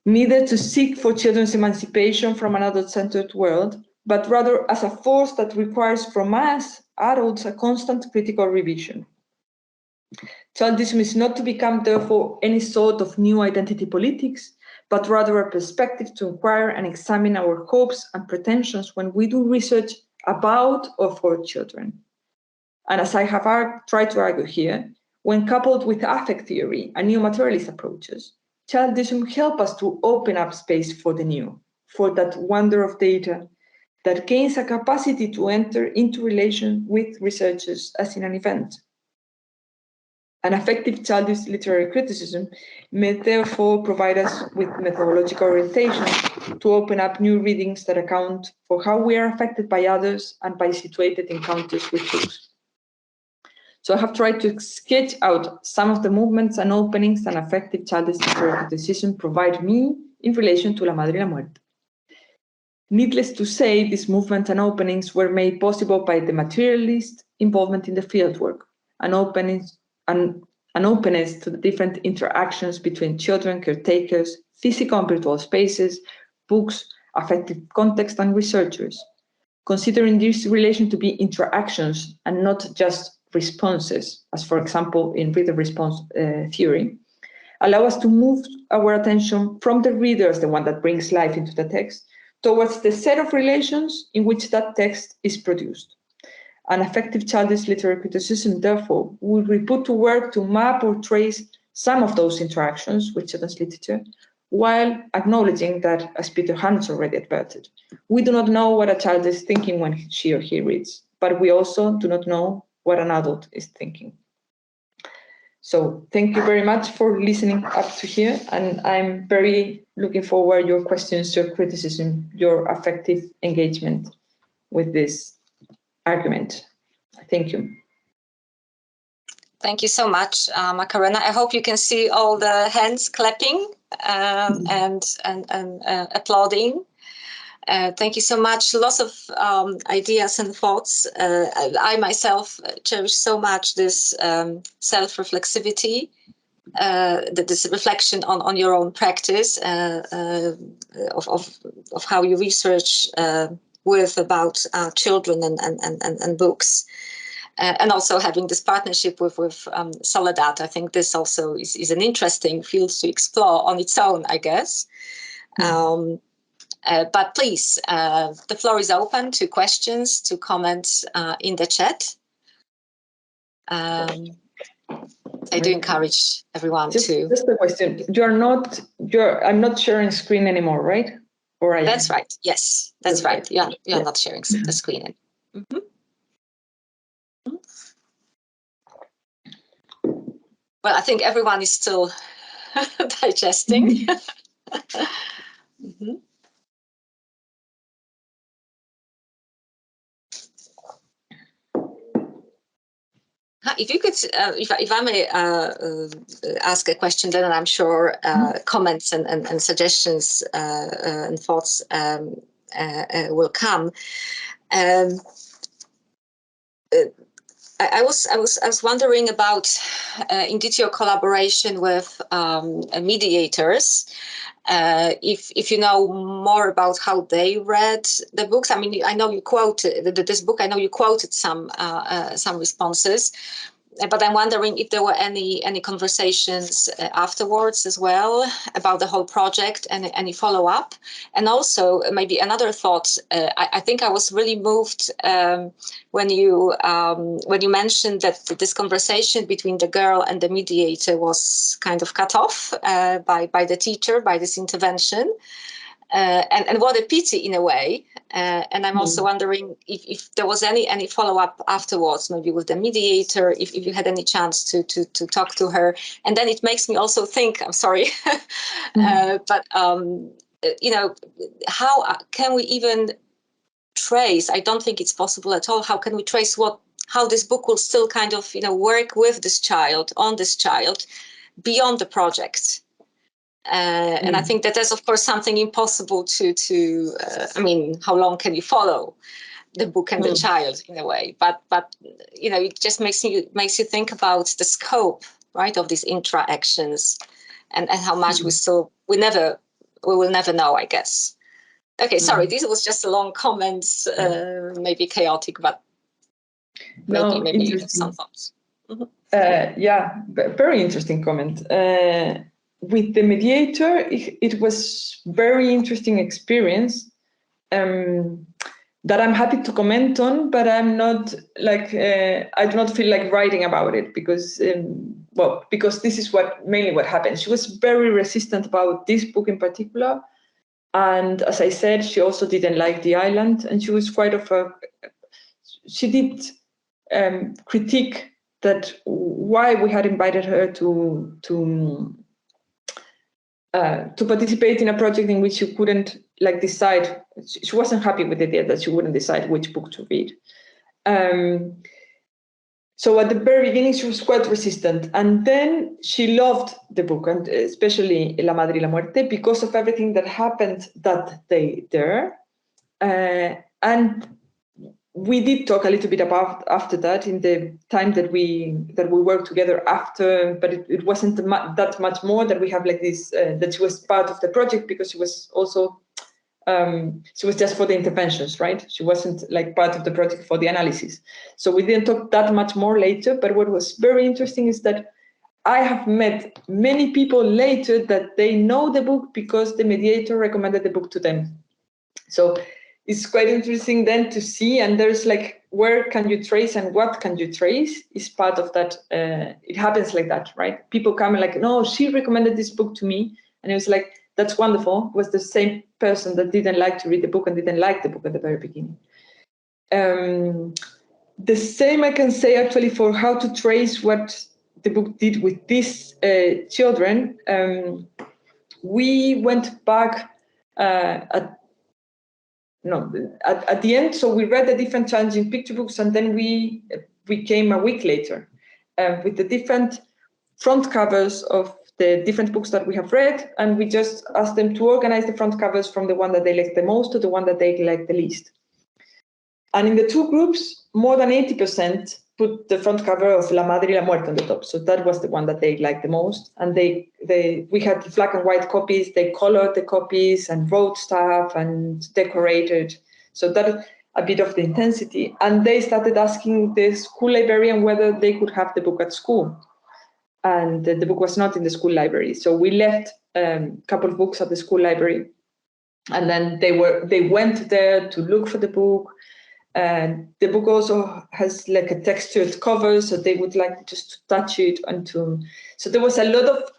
Neither to seek for children's emancipation from an adult-centered world, but rather as a force that requires from us, adults, a constant critical revision. Childism is not to become, therefore, any sort of new identity politics, but rather a perspective to inquire and examine our hopes and pretensions when we do research about or for children. And as I have tried to argue here, when coupled with affect theory and new materialist approaches, childism helps us to open up space for the new, for that wonder of data that gains a capacity to enter into relation with researchers as in an event. An affective childist literary criticism may therefore provide us with methodological orientation to open up new readings that account for how we are affected by others and by situated encounters with books. So I have tried to sketch out some of the movements and openings an affective childist literary criticism provide me in relation to La Madre y la Muerte. Needless to say, these movements and openings were made possible by the materialist involvement in the fieldwork, and openness to the different interactions between children, caretakers, physical and virtual spaces, books, affective context, and researchers. Considering this relation to be interactions and not just responses, as for example in reader-response theory, allow us to move our attention from the reader as the one that brings life into the text towards the set of relations in which that text is produced. An affective childist literary criticism, therefore, will be put to work to map or trace some of those interactions with children's literature, while acknowledging that, as Peter Hans already adverted, we do not know what a child is thinking when she or he reads, but we also do not know what an adult is thinking. So thank you very much for listening up to here, and I'm very looking forward to your questions, your criticism, your affective engagement with this argument. Thank you. Thank you so much, Macarena. I hope you can see all the hands clapping and applauding. Thank you so much. Lots of ideas and thoughts. I myself cherish so much this self-reflexivity, this reflection on your own practice of how you research with about children and books. And also having this partnership with Soledad. I think this also is an interesting field to explore on its own, I guess. But please, the floor is open to questions, to comments in the chat. I do encourage everyone to. Just a question. I'm not sharing screen anymore, right? Or That's right. Yes, that's right. You're not sharing the screen. Mm-hmm. Well, I think everyone is still digesting. Mm-hmm. If you could, if I may ask a question, then I'm sure comments and suggestions and thoughts will come. I was wondering about indeed your collaboration with mediators. If you know more about how they read the books. I mean, I know you quoted this book. I know you quoted some responses, but I'm wondering if there were any conversations afterwards as well about the whole project and any follow up. And also maybe another thought. I think I was really moved when you mentioned that this conversation between the girl and the mediator was kind of cut off by the teacher, by this intervention. And what a pity in a way. And I'm also wondering if there was any follow-up afterwards, maybe with the mediator, if you had any chance to talk to her. And then it makes me also think, I'm sorry, but you know, how can we even trace? I don't think it's possible at all. How can we trace how this book will still kind of, you know, work with this child, on this child, beyond the project? And I think that there's, of course, something impossible to I mean, how long can you follow the book and the child in a way? But you know, it just makes you think about the scope, right, of these interactions, and how much we will never know, I guess. Okay, sorry, this was just a long comment, maybe chaotic, but maybe you have some thoughts. Yeah, very interesting comment. With the mediator, it was very interesting experience that I'm happy to comment on, but I'm not like, I do not feel like writing about it because, because this is mainly what happened. She was very resistant about this book in particular. And as I said, she also didn't like the island, and she was she did critique that why we had invited her to participate in a project in which she couldn't decide. She wasn't happy with the idea that she wouldn't decide which book to read. So at the very beginning, she was quite resistant. And then she loved the book, and especially La Madre y la Muerte, because of everything that happened that day there. And we did talk a little bit about after that in the time that we worked together after, but it wasn't that much more that we have this, that she was part of the project, because she was also, she was just for the interventions, right? She wasn't part of the project for the analysis. So we didn't talk that much more later, but what was very interesting is that I have met many people later that they know the book because the mediator recommended the book to them. So it's quite interesting then to see, and there's where can you trace and what can you trace is part of that. It happens like that, right? People come and no, she recommended this book to me, and it was that's wonderful. It was the same person that didn't like to read the book and didn't like the book at the very beginning. The same I can say actually for how to trace what the book did with these children. We went back at the end, so we read the different challenging picture books, and then we came a week later with the different front covers of the different books that we have read, and we just asked them to organize the front covers from the one that they liked the most to the one that they liked the least. And in the two groups, more than 80% put the front cover of La Madre y la Muerte on the top. So that was the one that they liked the most. And we had black and white copies. They colored the copies and wrote stuff and decorated. So that a bit of the intensity. And they started asking the school librarian whether they could have the book at school. And the book was not in the school library. So we left a couple of books at the school library. And then they went there to look for the book. And the book also has a textured cover, so they would like just to touch it so there was a lot of,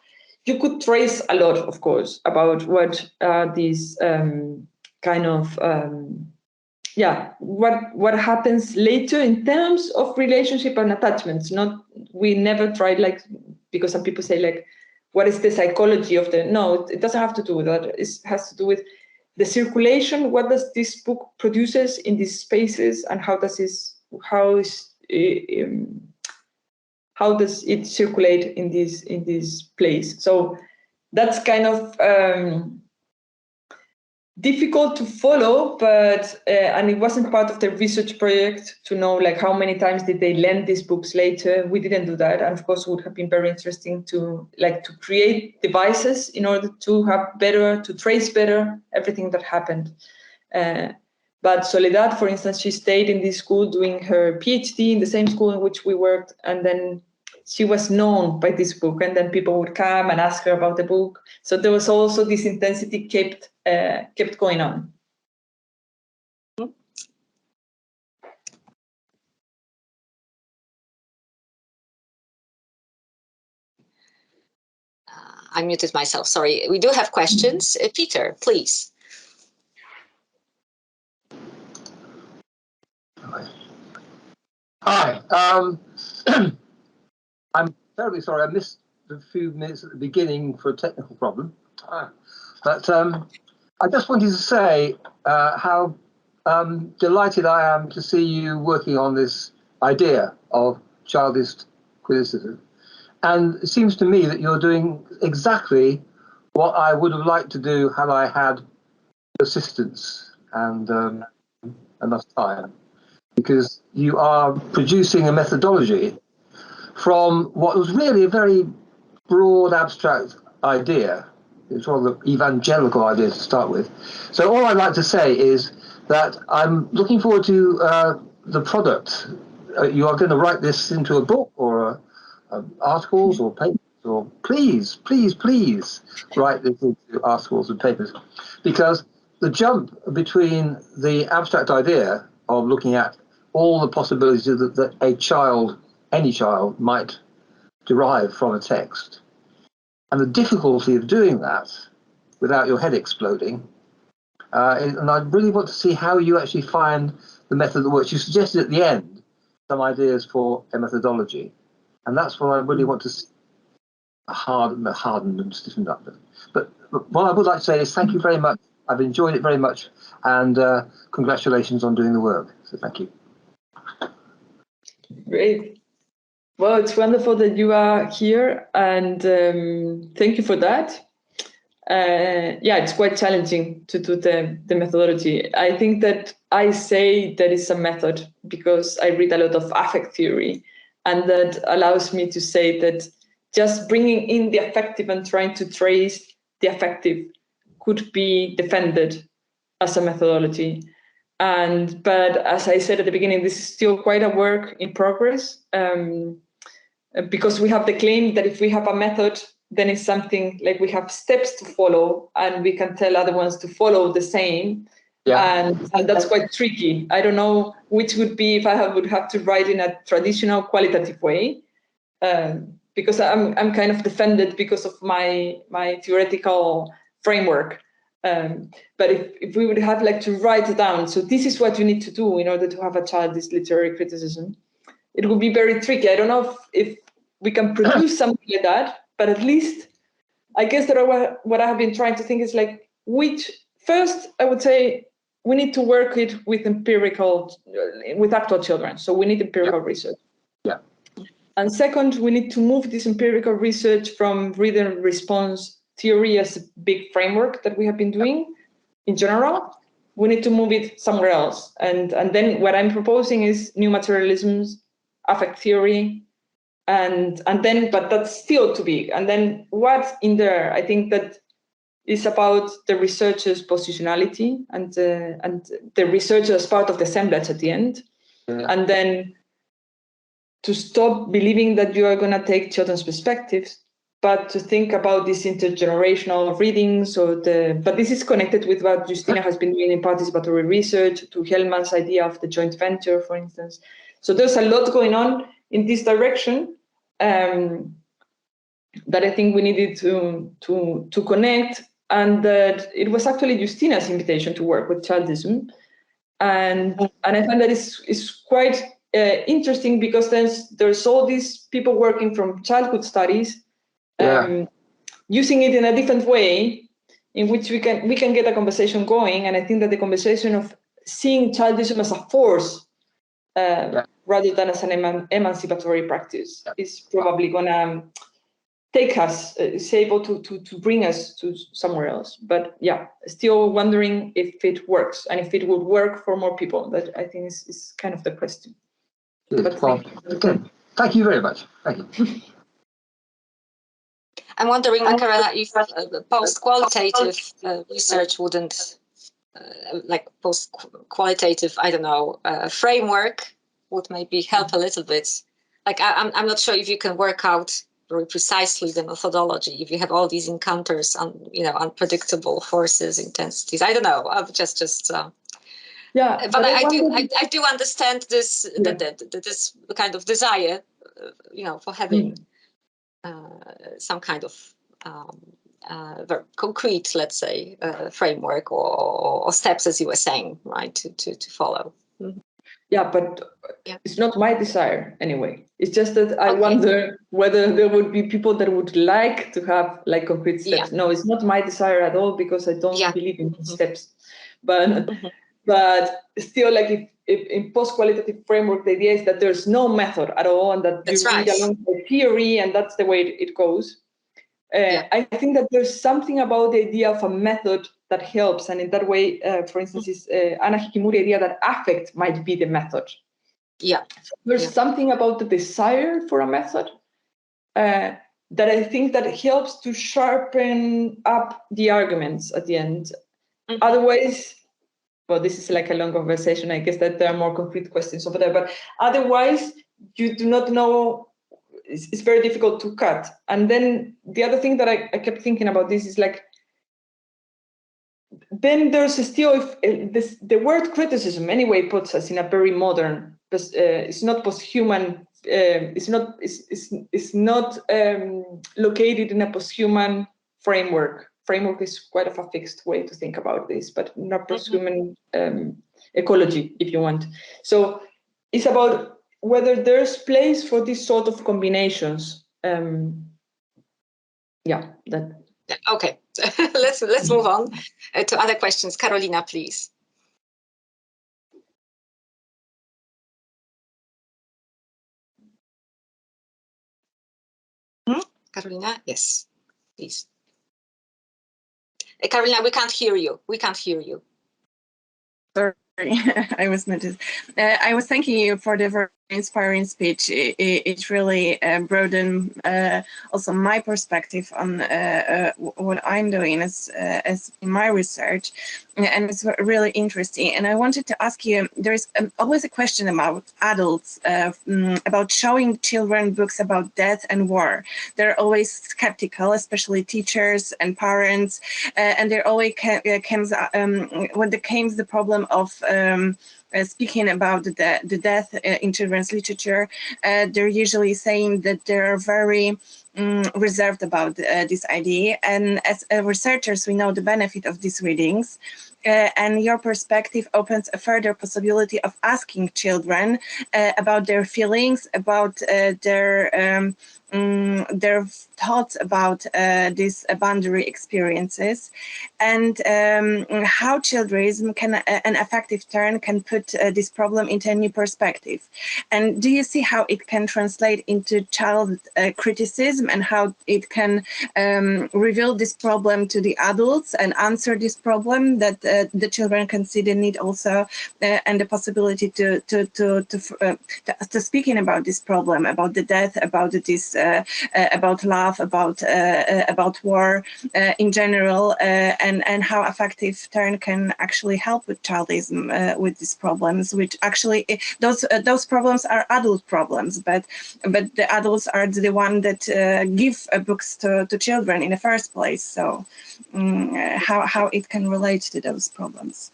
you could trace a lot, of course, about what these kind of what happens later in terms of relationship and attachments. We never tried because some people say what is the psychology of no, it doesn't have to do with that. It has to do with the circulation. What does this book produces in these spaces, and how is how does it circulate in this place? So that's kind of difficult to follow, but and it wasn't part of the research project to know like how many times did they lend these books later. We didn't do that, and of course it would have been very interesting to create devices in order to trace better everything that happened. But Soledad, for instance, she stayed in this school doing her PhD in the same school in which we worked, and then she was known by this book, and then people would come and ask her about the book. So there was also this intensity kept going on. I muted myself, sorry. We do have questions. Peter, please. Hi. I'm terribly sorry I missed a few minutes at the beginning for a technical problem. But I just wanted to say how delighted I am to see you working on this idea of childist criticism. And it seems to me that you're doing exactly what I would have liked to do had I had assistance and enough time. Because you are producing a methodology from what was really a very broad, abstract idea. It's rather an evangelical idea to start with. So all I'd like to say is that I'm looking forward to the product. You are going to write this into a book or articles or papers, or please write this into articles and papers, because the jump between the abstract idea of looking at all the possibilities that any child might derive from a text, and the difficulty of doing that without your head exploding. And I really want to see how you actually find the method that works. You suggested at the end some ideas for a methodology, and that's what I really want to see hardened and stiffened up. But what I would like to say is thank you very much. I've enjoyed it very much, and congratulations on doing the work. So thank you. Great. Well, it's wonderful that you are here, and thank you for that. Yeah, it's quite challenging to do the methodology. I think that I say that it's a method because I read a lot of affect theory, and that allows me to say that just bringing in the affective and trying to trace the affective could be defended as a methodology. But as I said at the beginning, this is still quite a work in progress, because we have the claim that if we have a method, then it's something like we have steps to follow and we can tell other ones to follow the same. Yeah. And that's quite tricky. I don't know which would be if I would have to write in a traditional qualitative way, because I'm kind of defended because of my theoretical framework. But if we would have to write it down, so this is what you need to do in order to have a childist literary criticism, it would be very tricky. I don't know if we can produce something like that, but at least I guess that what I have been trying to think is first I would say we need to work it with actual children. So we need empirical research. Yeah. And second, we need to move this empirical research from reader response theory as a big framework that we have been doing in general. We need to move it somewhere else. And then what I'm proposing is new materialisms, affect theory, and then, but that's still too big. And then what's in there? I think that is about the researcher's positionality and the researcher as part of the assemblage at the end. Yeah. And then to stop believing that you are going to take children's perspectives, but to think about these intergenerational readings, but this is connected with what Justina has been doing in participatory research, to Hellman's idea of the joint venture, for instance. So there's a lot going on in this direction that I think we needed to connect, and that it was actually Justina's invitation to work with childism, and I find that it's quite interesting because there's all these people working from childhood studies, using it in a different way, in which we can get a conversation going, and I think that the conversation of seeing childism as a force rather than as an emancipatory practice. It's probably gonna take us, is able to bring us to somewhere else. But yeah, still wondering if it works and if it would work for more people. That I think is kind of the question. Yes, well, again, thank you very much. Thank you. I'm wondering, Macarena, if post-qualitative research wouldn't, like post-qualitative, I don't know, framework would maybe help a little bit. Like I'm not sure if you can work out very precisely the methodology if you have all these encounters on, unpredictable forces, intensities. I don't know. I'm just yeah. But I do understand this this kind of desire, for having some kind of very concrete, let's say, framework or steps, as you were saying, right, to follow. Mm-hmm. Yeah, but it's not my desire anyway. It's just that I wonder whether there would be people that would like to have like concrete steps. No, it's not my desire at all, because I don't believe in steps. But but still, like if in post-qualitative framework, the idea is that there's no method at all, and that you read along the theory, and that's the way it goes. I think that there's something about the idea of a method that helps, and in that way, for instance, is Anna Hikimori's idea that affect might be the method. Yeah, so there's something about the desire for a method that I think that helps to sharpen up the arguments at the end. Mm-hmm. Otherwise, well, this is like a long conversation. I guess that there are more concrete questions over there, but otherwise, you do not know. It's very difficult to cut. And then the other thing that I kept thinking about this is like, then there's still, the word criticism anyway puts us in a very modern, it's not post-human, it's not located in a post-human framework. Framework is quite of a fixed way to think about this, but not post-human ecology, if you want. So it's about whether there's place for this sort of combinations. Okay, let's move on to other questions. Carolina, please. Carolina, yes, please. Carolina, we can't hear you. We can't hear you. Sorry, I was meant to. I was thanking you for the very inspiring speech. It really broadened also my perspective on what I'm doing as in my research, and it's really interesting. And I wanted to ask you: there's always a question about adults about showing children books about death and war. They're always skeptical, especially teachers and parents, and there always comes when there comes the problem of speaking about the death in children's literature, they're usually saying that they're very reserved about this idea. And as researchers, we know the benefit of these readings. And your perspective opens a further possibility of asking children about their feelings, about their thoughts about these boundary experiences, and how childrism an affective turn can put this problem into a new perspective. And do you see how it can translate into child criticism, and how it can reveal this problem to the adults and answer this problem that the children can see the need also and the possibility to speaking about this problem, about the death, about this about love, about war in general, and how affective turn can actually help with childism with these problems, which actually those problems are adult problems, but the adults are the one that give books to children in the first place. So how it can relate to those problems?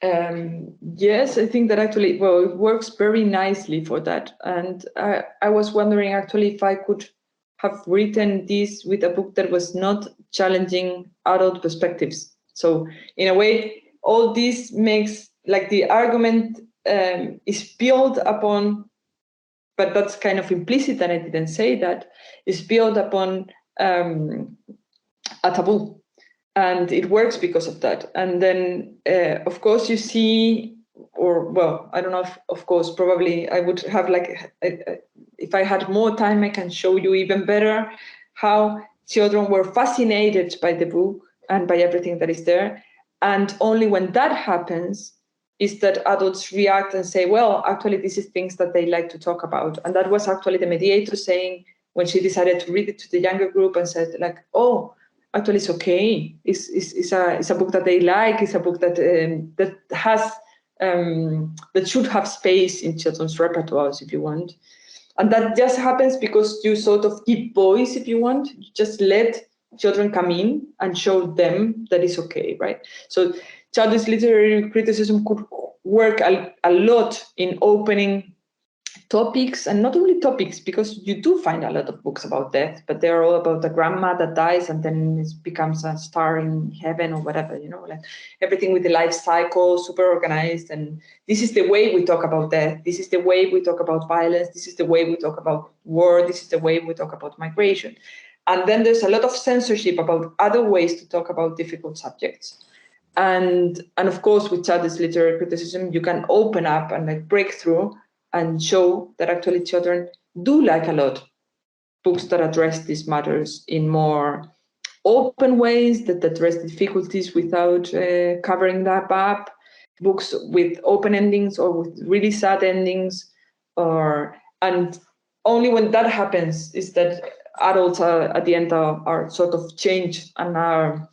Yes, I think that actually, well, it works very nicely for that. And I was wondering actually if I could have written this with a book that was not challenging adult perspectives. So in a way, all this makes, like, the argument is built upon, but that's kind of implicit, and I didn't say that, is built upon a taboo. And it works because of that. And then, of course, you see or well, I don't know if, of course, probably I would have like, if I had more time, I can show you even better how children were fascinated by the book and by everything that is there. And only when that happens is that adults react and say, well, actually, this is things that they like to talk about. And that was actually the mediator saying, when she decided to read it to the younger group, and said like, oh, actually it's okay. It's a book that they like. It's a book that that has that should have space in children's repertoires, if you want. And that just happens because you sort of give voice, if you want. You just let children come in and show them that it's okay, right? So childish literary criticism could work a lot in opening topics, and not only topics, because you do find a lot of books about death, but they're all about the grandma that dies and then it becomes a star in heaven or whatever, you know, like everything with the life cycle, super organized. And this is the way we talk about death. This is the way we talk about violence. This is the way we talk about war. This is the way we talk about migration. And then there's a lot of censorship about other ways to talk about difficult subjects. And of course, with childish literary criticism, you can open up and like break through and show that actually children do like a lot books that address these matters in more open ways, that address difficulties without covering that up, books with open endings or with really sad endings, and only when that happens is that adults at the end are sort of changed and are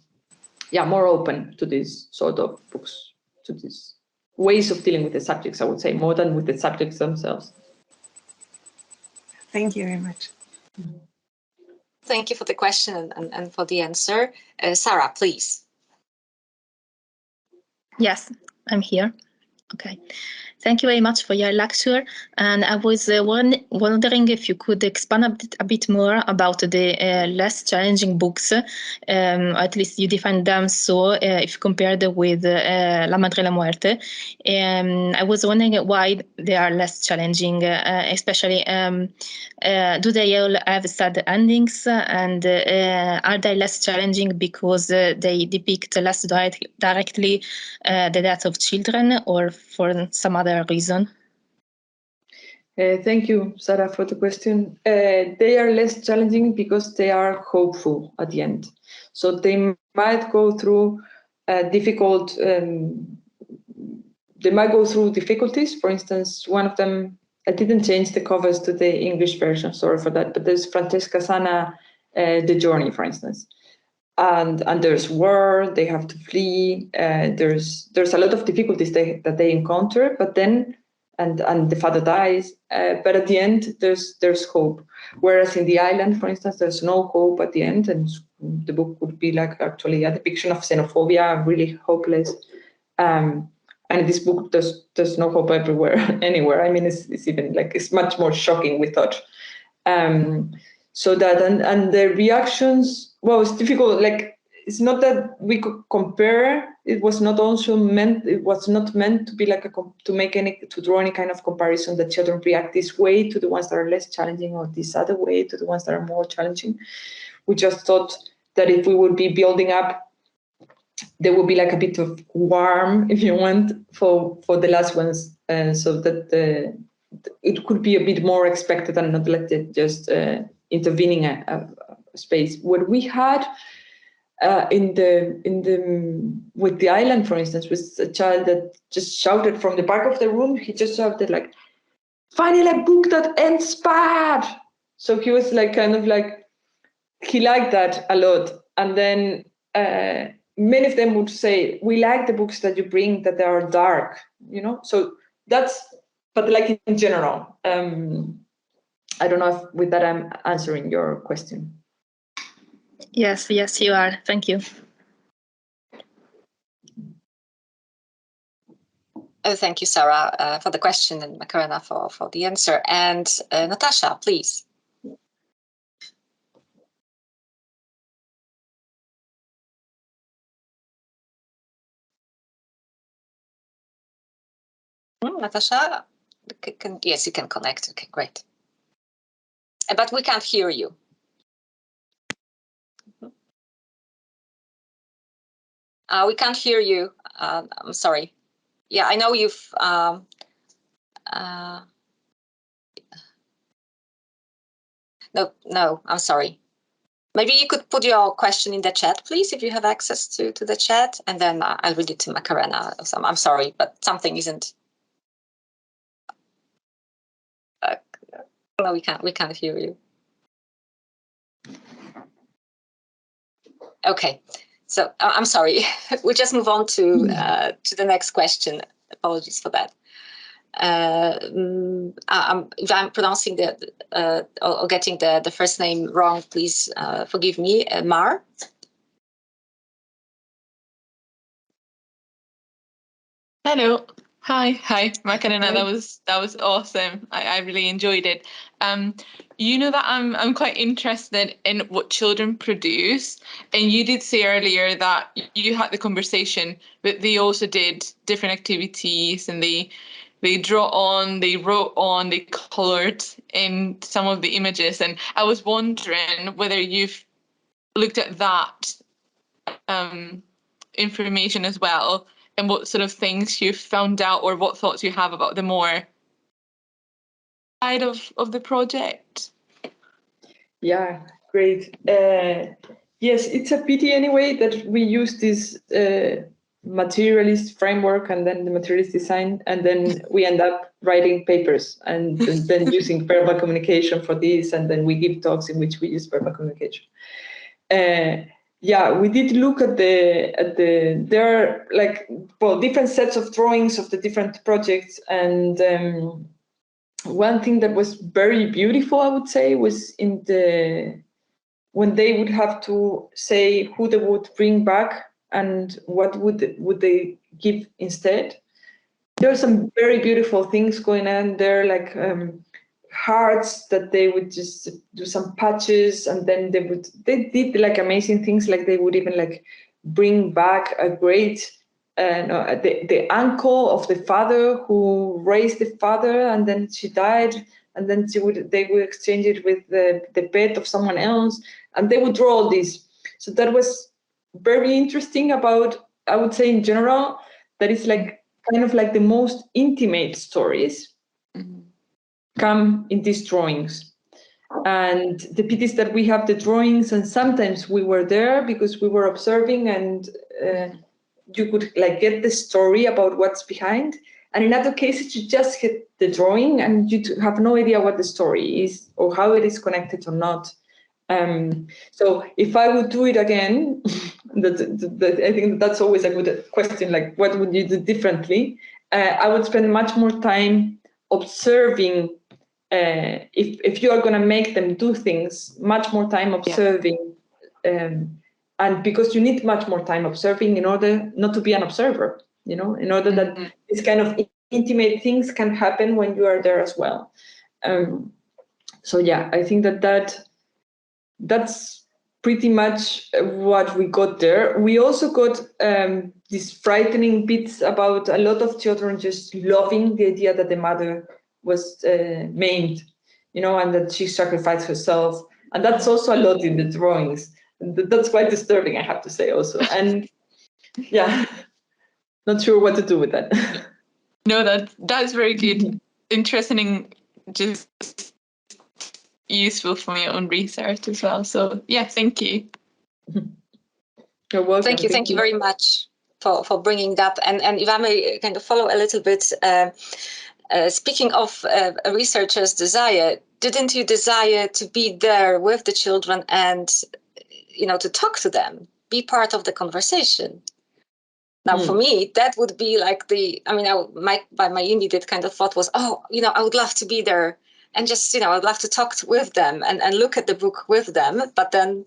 more open to these sort of books, to these ways of dealing with the subjects, I would say, more than with the subjects themselves. Thank you very much. Thank you for the question and for the answer. Sarah, please. Yes, I'm here. Okay. Thank you very much for your lecture. And I was wondering if you could expand a bit more about the less challenging books. At least you defined them so if compared with La Madre, la Muerte. I was wondering why they are less challenging, especially do they all have sad endings, and are they less challenging because they depict less directly the death of children, or for some other reason? Thank you, Sarah, for the question. They are less challenging because they are hopeful at the end. So they might go through difficult. They might go through difficulties. For instance, one of them, I didn't change the covers to the English version. Sorry for that. But there's Francesca Sana, The Journey, for instance. And there's war, they have to flee, there's a lot of difficulties that they encounter, but then, and the father dies, but at the end, there's hope. Whereas in The Island, for instance, there's no hope at the end, and the book would be like actually a depiction of xenophobia, really hopeless. And in this book, there's no hope everywhere, anywhere. I mean, it's even like, it's much more shocking, we thought. So that, and the reactions, well, it's difficult. Like, it's not that we could compare. It was not meant to be like to draw any kind of comparison that children react this way to the ones that are less challenging, or this other way to the ones that are more challenging. We just thought that if we would be building up, there would be like a bit of warm, if you want, for the last ones, so that it could be a bit more expected and not let it just intervening a space. What we had with The Island, for instance, was a child that just shouted from the back of the room. He just shouted like, "Finally, a book that ends bad!" So he was like, kind of like, he liked that a lot. And then many of them would say, "We like the books that you bring that they are dark," you know. So that's, but like in general. I don't know if with that I'm answering your question. Yes, you are. Thank you. Thank you, Sarah, for the question, and Macarena for the answer. And Natasha, please. Natasha, yes, you can connect. Okay, great. But we can't hear you. We can't hear you. I'm sorry. yeah, I know you've no, I'm sorry. Maybe you could put your question in the chat, please, if you have access to the chat, and then I'll read it to Macarena. I'm sorry, but something isn't. No, we can't hear you. Okay, so I'm sorry. We'll just move on to the next question. Apologies for that. If I'm pronouncing or getting the first name wrong, please forgive me. Mar. Hello. Hi, Macarena. That was awesome. I really enjoyed it. You know that I'm quite interested in what children produce, and you did say earlier that you had the conversation, but they also did different activities, and they draw on, they wrote on, they colored in some of the images, and I was wondering whether you've looked at that information as well, and what sort of things you've found out, or what thoughts you have about the more side of the project. Yeah, great. Yes, it's a pity anyway that we use this materialist framework and then the materialist design, and then we end up writing papers and then using verbal communication for this, and then we give talks in which we use verbal communication. Yeah, we did look at there are like, well, different sets of drawings of the different projects, and one thing that was very beautiful, I would say, was when they would have to say who they would bring back and what would they give instead. There are some very beautiful things going on there, like hearts that they would just do some patches, and then they did like amazing things, like they would even like bring back a great the uncle of the father who raised the father, and then she died, and then they would exchange it with the pet of someone else, and they would draw all this. So that was very interesting about, I would say in general, that it's like kind of like the most intimate stories come in these drawings. And the pity is that we have the drawings, and sometimes we were there because we were observing, and you could like get the story about what's behind. And in other cases, you just get the drawing and you have no idea what the story is or how it is connected or not. So if I would do it again, I think that's always a good question, like what would you do differently? I would spend much more time observing. If you are going to make them do things, much more time observing. And because you need much more time observing in order not to be an observer, in order that this kind of intimate things can happen when you are there as well. So yeah, I think that's pretty much what we got there. We also got these frightening bits about a lot of children just loving the idea that the mother was maimed, and that she sacrificed herself. And that's also a lot in the drawings. That's quite disturbing, I have to say also. And yeah, not sure what to do with that. No, that's very good. Interesting, just useful for my own research as well. So yeah, thank you. You're welcome. Thank you very much for bringing that. And if I may kind of follow a little bit, speaking of a researcher's desire, didn't you desire to be there with the children and, to talk to them, be part of the conversation? Now, for me, that would be like my immediate kind of thought was, I would love to be there and just, I'd love to talk with them and look at the book with them. But then,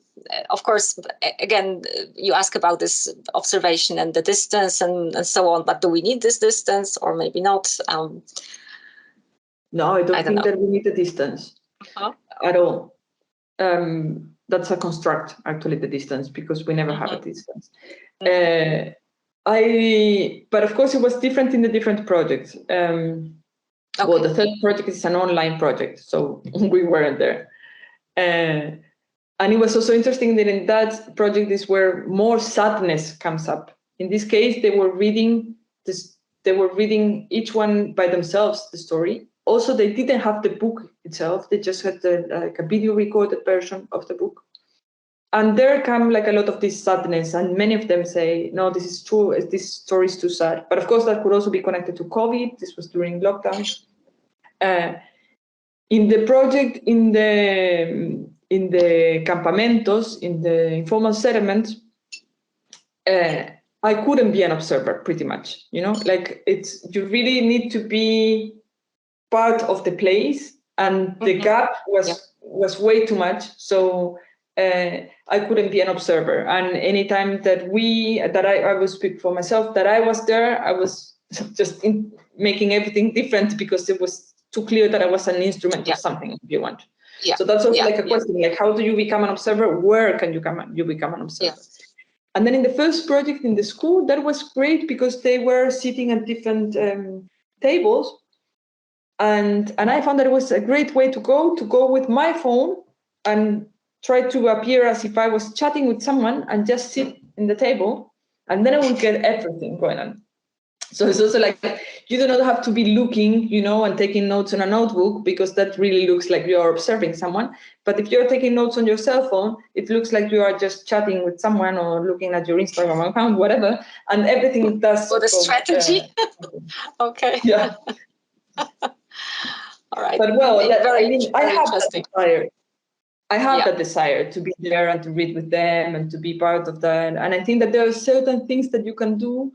of course, again, you ask about this observation and the distance and so on. But do we need this distance or maybe not? No, I don't think that we need the distance at all. That's a construct, actually, the distance, because we never have a distance. But of course, it was different in the different projects. Well, the third project is an online project, so we weren't there. And it was also interesting that in that project is where more sadness comes up. In this case, they were reading they were reading each one by themselves, the story. Also, they didn't have the book itself. They just had like a video recorded version of the book. And there come like a lot of this sadness, and many of them say, no, this is true, this story is too sad. But of course, that could also be connected to COVID. This was during lockdown. In the project, in the campamentos, in the informal settlement, I couldn't be an observer, pretty much. You know, like you really need to be part of the place, and the gap was way too much. So I couldn't be an observer. And anytime that I will speak for myself, that I was there, I was just making everything different because it was too clear that I was an instrument of something, if you want. Yeah. So that's also like a question, like how do you become an observer? Where can you become an observer? Yeah. And then in the first project in the school, that was great because they were sitting at different tables. And I found that it was a great way to go with my phone and try to appear as if I was chatting with someone and just sit in the table, and then I would get everything going on. So it's also like you do not have to be looking, you know, and taking notes on a notebook, because that really looks like you are observing someone. But if you're taking notes on your cell phone, it looks like you are just chatting with someone or looking at your Instagram account, whatever, and everything does. For the strategy. Okay. Yeah. All right. But well, I have that desire. I have that desire to be there and to read with them and to be part of that. And I think that there are certain things that you can do.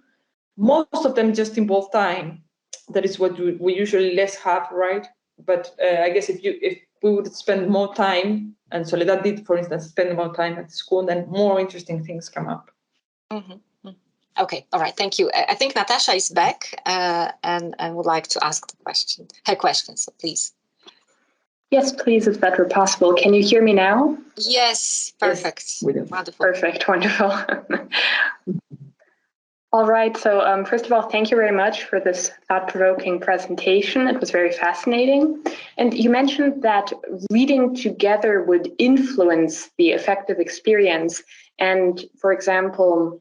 Most of them just involve time. That is what we usually less have, right? But I guess if we would spend more time, and Soledad did, for instance, spend more time at school, then more interesting things come up. Mm-hmm. Okay, all right, thank you. I think Natasha is back and would like to ask her question, so please. Yes, please, if that were possible. Can you hear me now? Yes, perfect. Yes, wonderful. Perfect, wonderful. All right, so first of all, thank you very much for this thought-provoking presentation. It was very fascinating. And you mentioned that reading together would influence the affective experience. And for example,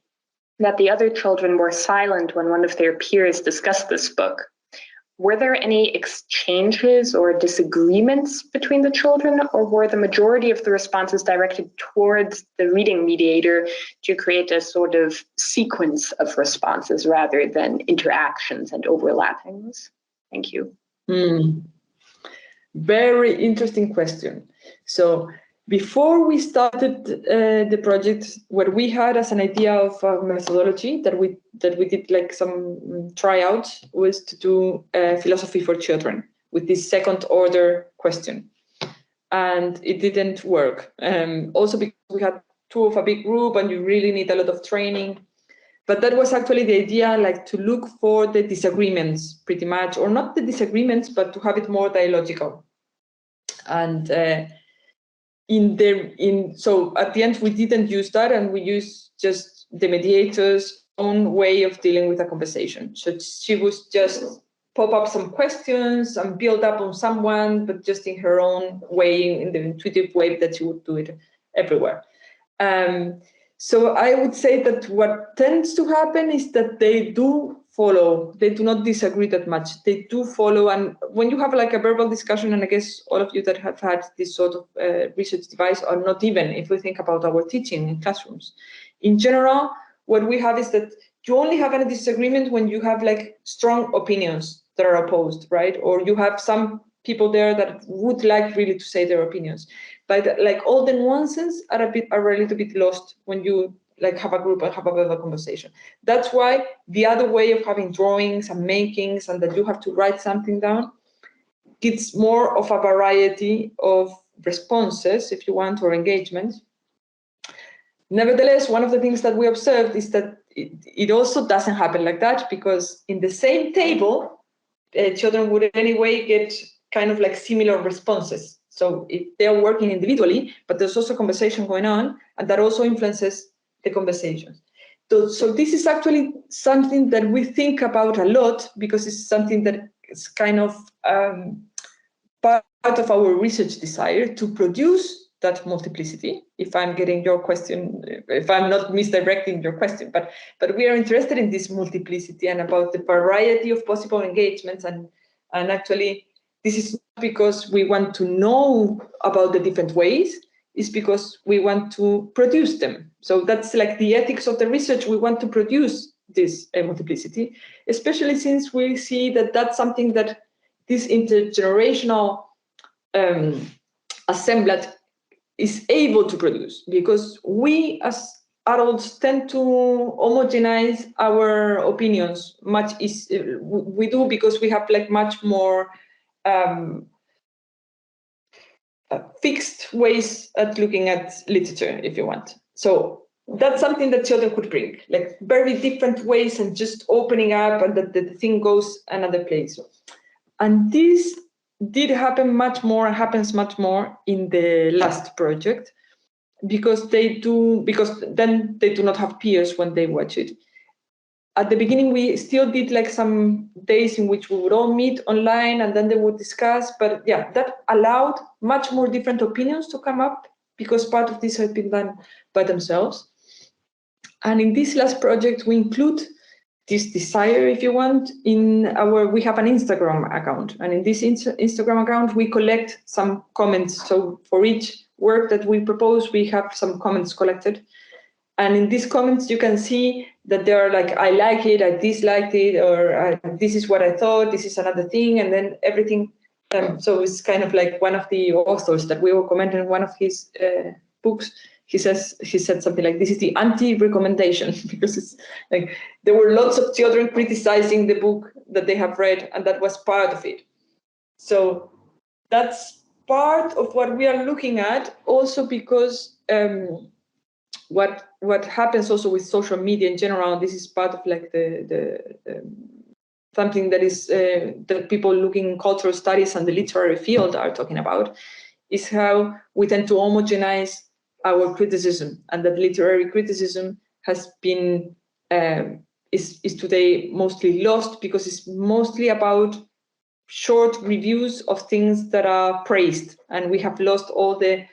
that the other children were silent when one of their peers discussed this book. Were there any exchanges or disagreements between the children, or were the majority of the responses directed towards the reading mediator to create a sort of sequence of responses rather than interactions and overlappings? Thank you. Very interesting question. So before we started the project, what we had as an idea of a methodology that we did like some tryouts was to do philosophy for children with this second order question, and it didn't work. Also because we had two of a big group and you really need a lot of training. But that was actually the idea, like to look for the disagreements pretty much, or not the disagreements, but to have it more dialogical. And so at the end we didn't use that, and we used just the mediator's own way of dealing with a conversation. So she was just pop up some questions and build up on someone, but just in her own way, in the intuitive way that she would do it everywhere. So I would say that what tends to happen is that they do follow, they do not disagree that much. They do follow, and when you have like a verbal discussion, and I guess all of you that have had this sort of research device, or not even, if we think about our teaching in classrooms, in general, what we have is that you only have a disagreement when you have like strong opinions that are opposed, right? Or you have some people there that would like really to say their opinions. But like all the nuances are a little bit lost when you like have a group and have a verbal conversation. That's why the other way of having drawings and makings and that you have to write something down, it's more of a variety of responses, if you want, or engagement. Nevertheless, one of the things that we observed is that it also doesn't happen like that, because in the same table, children would anyway get kind of like similar responses. So if they're working individually, but there's also conversation going on, and that also influences the conversations. So this is actually something that we think about a lot, because it's something that is kind of part of our research desire to produce that multiplicity, if I'm getting your question, if I'm not misdirecting your question, but we are interested in this multiplicity and about the variety of possible engagements, and actually this is not because we want to know about the different ways, it's because we want to produce them. So that's like the ethics of the research. We want to produce this multiplicity, especially since we see that that's something that this intergenerational assemblage is able to produce, because we as adults tend to homogenize our opinions much. We do, because we have like much more fixed ways at looking at literature, if you want. So that's something that children could bring, like very different ways, and just opening up, and that the thing goes another place. And this did happen much more, happens much more in the last project, because then they do not have peers when they watch it. At the beginning, we still did like some days in which we would all meet online, and then they would discuss. But yeah, that allowed much more different opinions to come up, because part of this had been done by themselves. And in this last project, we include this desire, if you want, we have an Instagram account. And in this Instagram account, we collect some comments. So for each work that we propose, we have some comments collected. And in these comments, you can see that they are like, I like it, I disliked it, or this is what I thought, this is another thing, and then everything. So it's kind of like one of the authors that we were commenting on one of his books. He said something like, this is the anti-recommendation, because it's like there were lots of children criticizing the book that they have read, and that was part of it. So that's part of what we are looking at, also because what happens also with social media in general, this is part of like the something that is that people looking in cultural studies and the literary field are talking about, is how we tend to homogenize our criticism, and that literary criticism has been is today mostly lost, because it's mostly about short reviews of things that are praised, and we have lost all the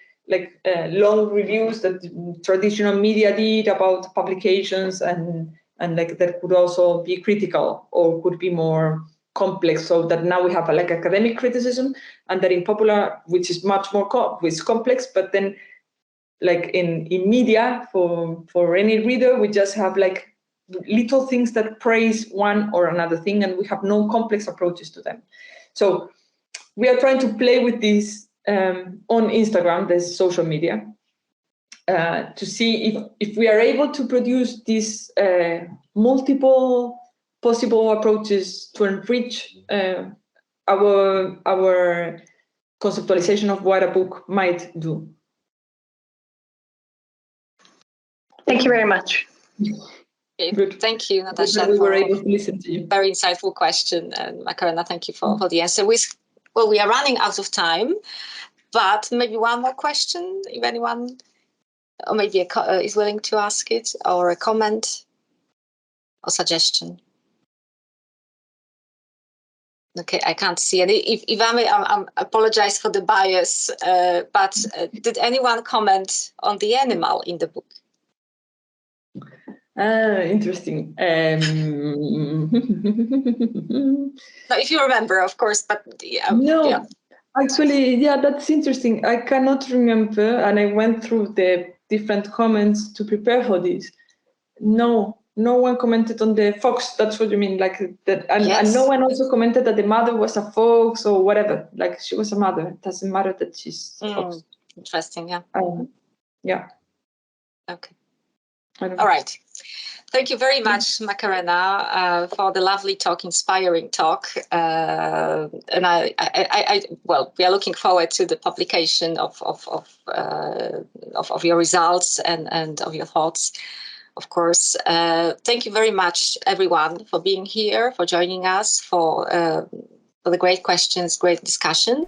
long reviews that traditional media did about publications, and like that could also be critical or could be more complex. So that now we have like academic criticism, and that in popular, which is much more complex, but then like in media for any reader, we just have like little things that praise one or another thing, and we have no complex approaches to them. So we are trying to play with this on Instagram, this social media, to see if we are able to produce these multiple possible approaches to enrich our conceptualization of what a book might do. Thank you very much. Okay, Good. thank you, Natasha. We were able to listen to you. Very insightful question, and Macarena, thank you for the answer. Well, we are running out of time, but maybe one more question, if anyone, or maybe is willing to ask it, or a comment or suggestion. Okay, I can't see any. If I may, I apologize for the bias, but did anyone comment on the animal in the book? Interesting. No, if you remember, of course, but no, yeah. Actually, yeah, that's interesting. I cannot remember, and I went through the different comments to prepare for this. No one commented on the fox. That's what you mean, like that, and, Yes. and no one also commented that the mother was a fox or whatever. Like she was a mother. It doesn't matter that she's a fox. Interesting, yeah. Yeah. Okay. All right. Thank you very much, Macarena, for the lovely talk, inspiring talk. And well, we are looking forward to the publication of your results and of your thoughts, of course. Thank you very much, everyone, for being here, for joining us, for the great questions, great discussion.